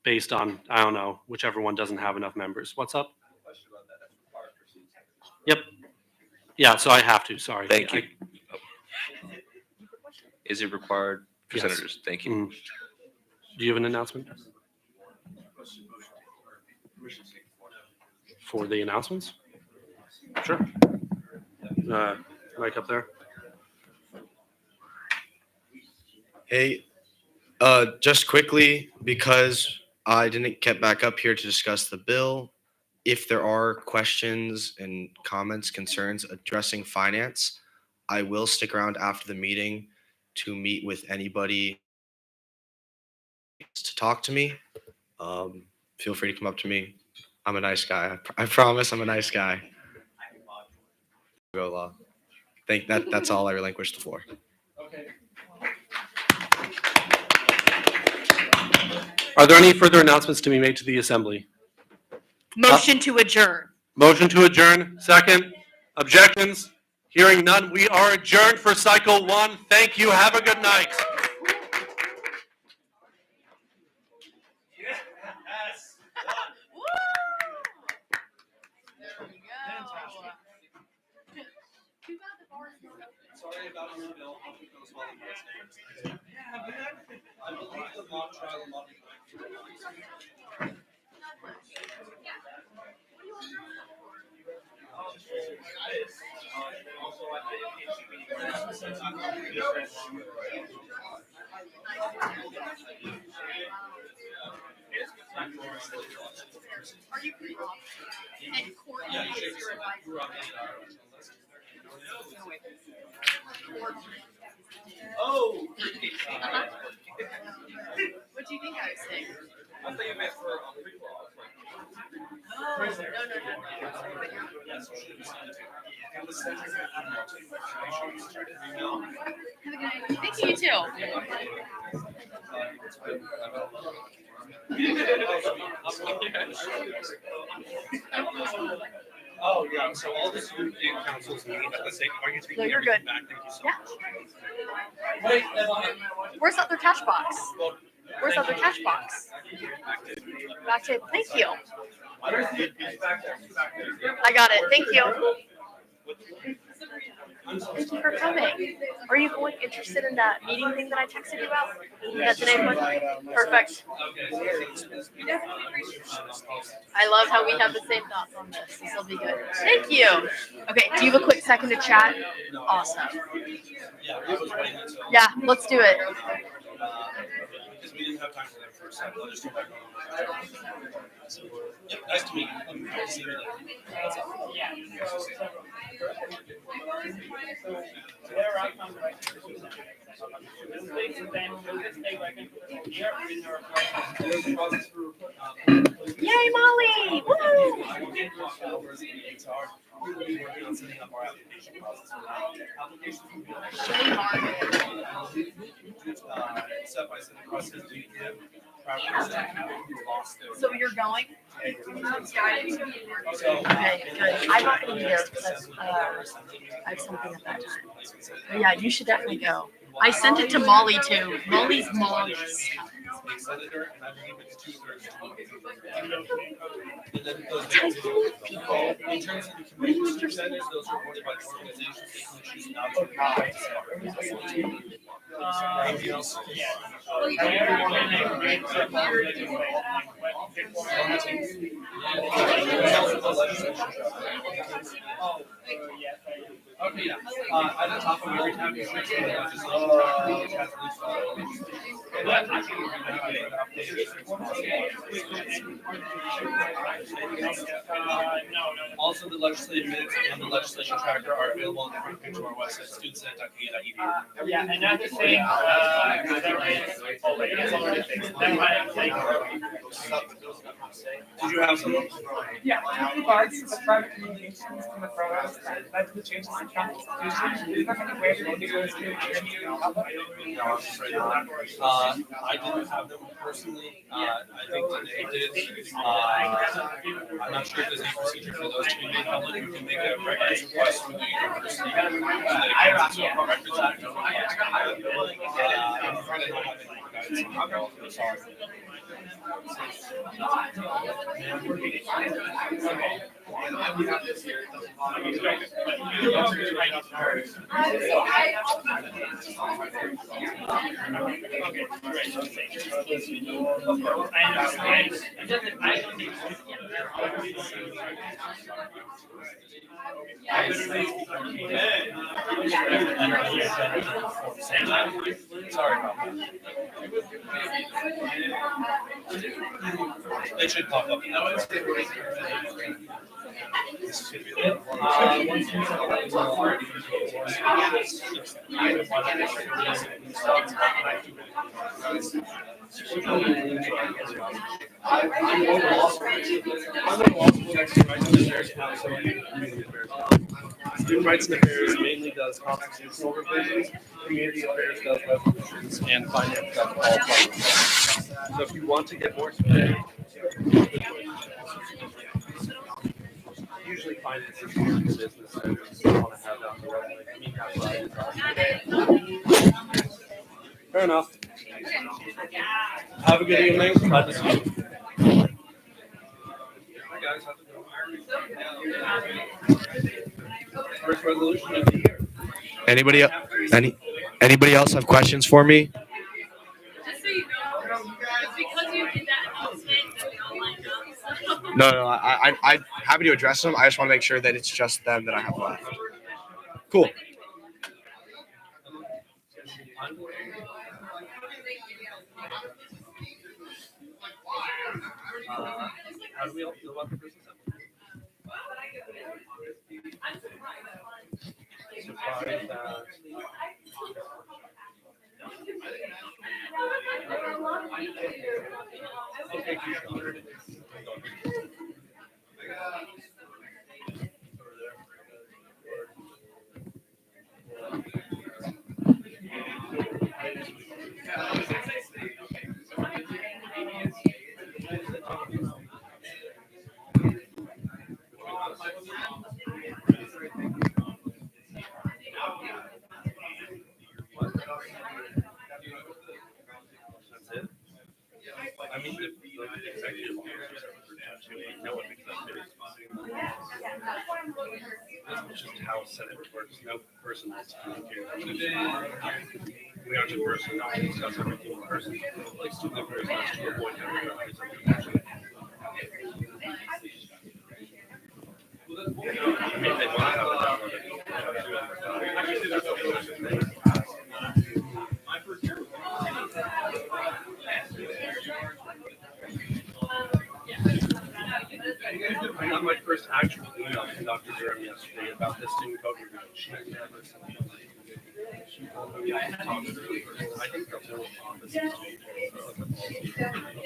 based on, I don't know, whichever one doesn't have enough members. What's up? Question about Yep. Yeah, so I have to, sorry. Thank you. I- Is it required for Yes. senators? Thank you. Mm. Do you have an announcement? For the announcements? Sure. Mike up there. Hey, just quickly, because I didn't get back up here to discuss the bill, if there are questions and comments, concerns addressing finance, I will stick around after the meeting to meet with anybody to talk to me. Feel free to come up to me. I'm a nice guy. I promise I'm a nice guy. Go law. That's all I relinquish the floor. Are there any further announcements to be made to the assembly? Motion to adjourn. Motion to adjourn, second. Objections? Hearing none, we are adjourned for cycle 1. Thank you. Have a good night. Sorry about your bill. I think it was well invested. I believe the mock trial and mock Are you and Courtney is your advisor? Oh. What do you think I was saying? I thought you meant for prequel. Oh, no, Have a good night. Thank you, you too. Oh, yeah, so all the student councils meet at the same, are you taking No, you're everything good. back? Thank you so Yeah. much. Wait, Where's the other cash box? Where's the other cash box? Back to, thank you. I got it. Thank you. Thank you for coming. Are you interested in that meeting thing that I texted you about? That today's one? Perfect. I love how we have the same thoughts on this. This will be good. Thank you. Okay, do you have a quick second to chat? Awesome. Yeah, let's do it. Because we didn't have time for them first, so I'll just go back on. Yeah, nice to meet you. Nice to see you later. That's all. Yay, Molly! Woo! So you're going? Okay, good. I'm not gonna be there because I have something at that time. But yeah, you should definitely go. I sent it to Molly too. Molly's mom is. People. What are you interested in? Those are awarded by the organization, they can choose not to participate. Okay, yeah. At the top of every time you switch to the Also, the legislative minutes and the legislation tracker are available on the front page of our website, studentsenate.ca.edu. Yeah, and that's the same, Did you have some? Yeah, with regards to the private communications from the provost that led to the changes in the constitution, is there any way that we could go through I didn't have them personally. I think today did. I'm not sure if there's any procedure for those to be made public. You can make a records request from the university. I'm afraid I don't have any guidance on that. I'm sorry. They should pop up. Student rights and affairs mainly does constitutional revisions, community affairs does resolutions, and finance does all funds. So if you want to get more specific, usually finance is more of the business and just want to have that on the resume. I mean, that's what I thought. Fair enough. Have a good evening. Glad to see you. Hi guys, how's it going? First resolution of the year. Anybody else have questions for me? Just so you know, because you did that announcement, that we all lined up. So. No, I'm happy to address them. I just want to make sure that it's just them that I have left. Cool. How do we all feel about the business? Surprised that okay, that's it. I mean, the executive no one makes that It's just how Senate works. No person has to communicate. We aren't in person. We discuss everything in person. Like student affairs has to avoid having I mean, they want to have I got my first actual email from Dr. Durham yesterday about this student code review. She had never sent me. She told me I talked to her first. I think the whole office is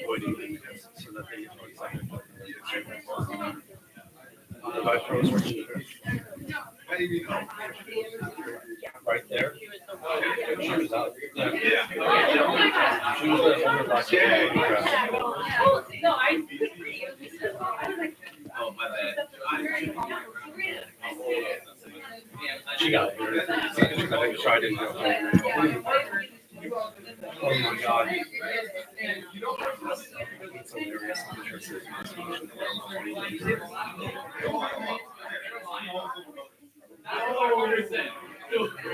avoiding this so that they know exactly what if I froze her cheater. Right there. She was out. Yeah. She was there for her last year. Oh, my bad. She got it. I think tried to go. Oh my God. It's hilarious.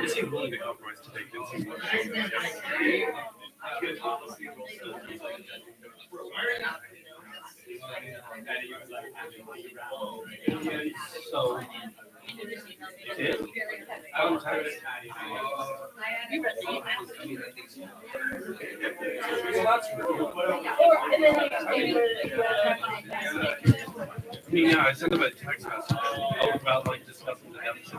Is he willing to compromise today? So, I mean, yeah, I sent him a text message about like discussing the deficit.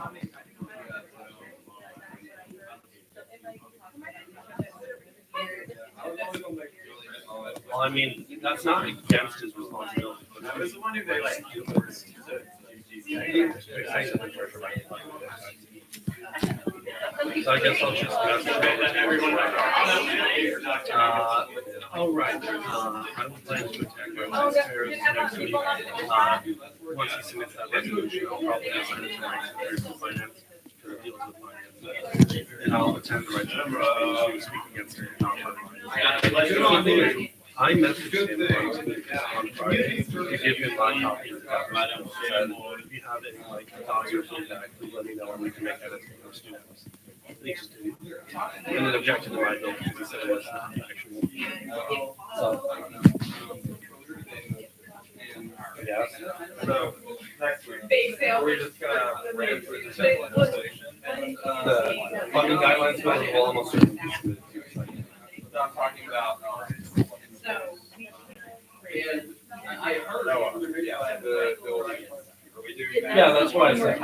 Well, I mean, that's not against his responsibility. But that was the one who they like. So I guess I'll just message everyone. Oh, right. I don't plan to attack our affairs next week. Once he submits that resolution, I'll probably send it to my finance to deal with finance. And I'll attend the right to speak against it. I messaged him on Friday to give you my copy of the document. And if you have any like thoughts or feedback, please let me know and we can make edits for those students. He just didn't. And then objected to my bill because he said it was not actual. So, yeah. So next week, we're just gonna ran through the simple legislation. The funding guidelines, but we'll almost. I'm talking about. I heard. Yeah, the building. Are we doing that? Yeah, that's what I said.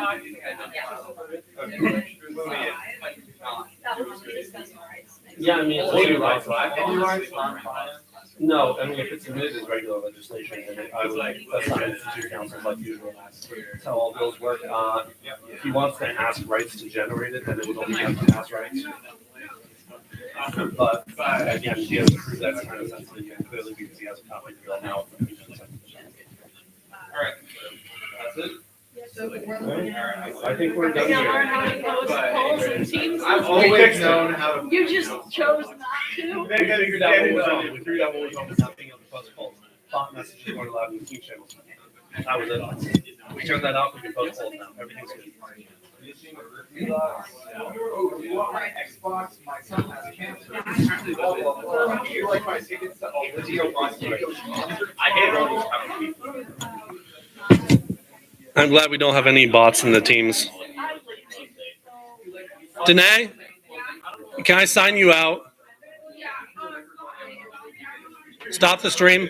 Yeah, I mean, no, I mean, if it's submitted as regular legislation, then I would assign it to two councils like usual. That's how all bills work. If he wants to ask rights to generate it, then it would only have to ask rights. But again, he has to prove that's kind of sensitive, clearly because he has a copy of the bill now. All right, that's it. I think we're done here. I've always known how to. You just chose not to. We figured out what was on it. We figured out what was on the not being able to post polls. Bot messages weren't allowed in the team channels. That was it. We turned that off. We can post polls now. Everything's good. Xbox, my son has cancer. You like my tickets to all the deal I hate all these people. I'm glad we don't have any bots in the teams. Danae, can I sign you out? Stop the stream.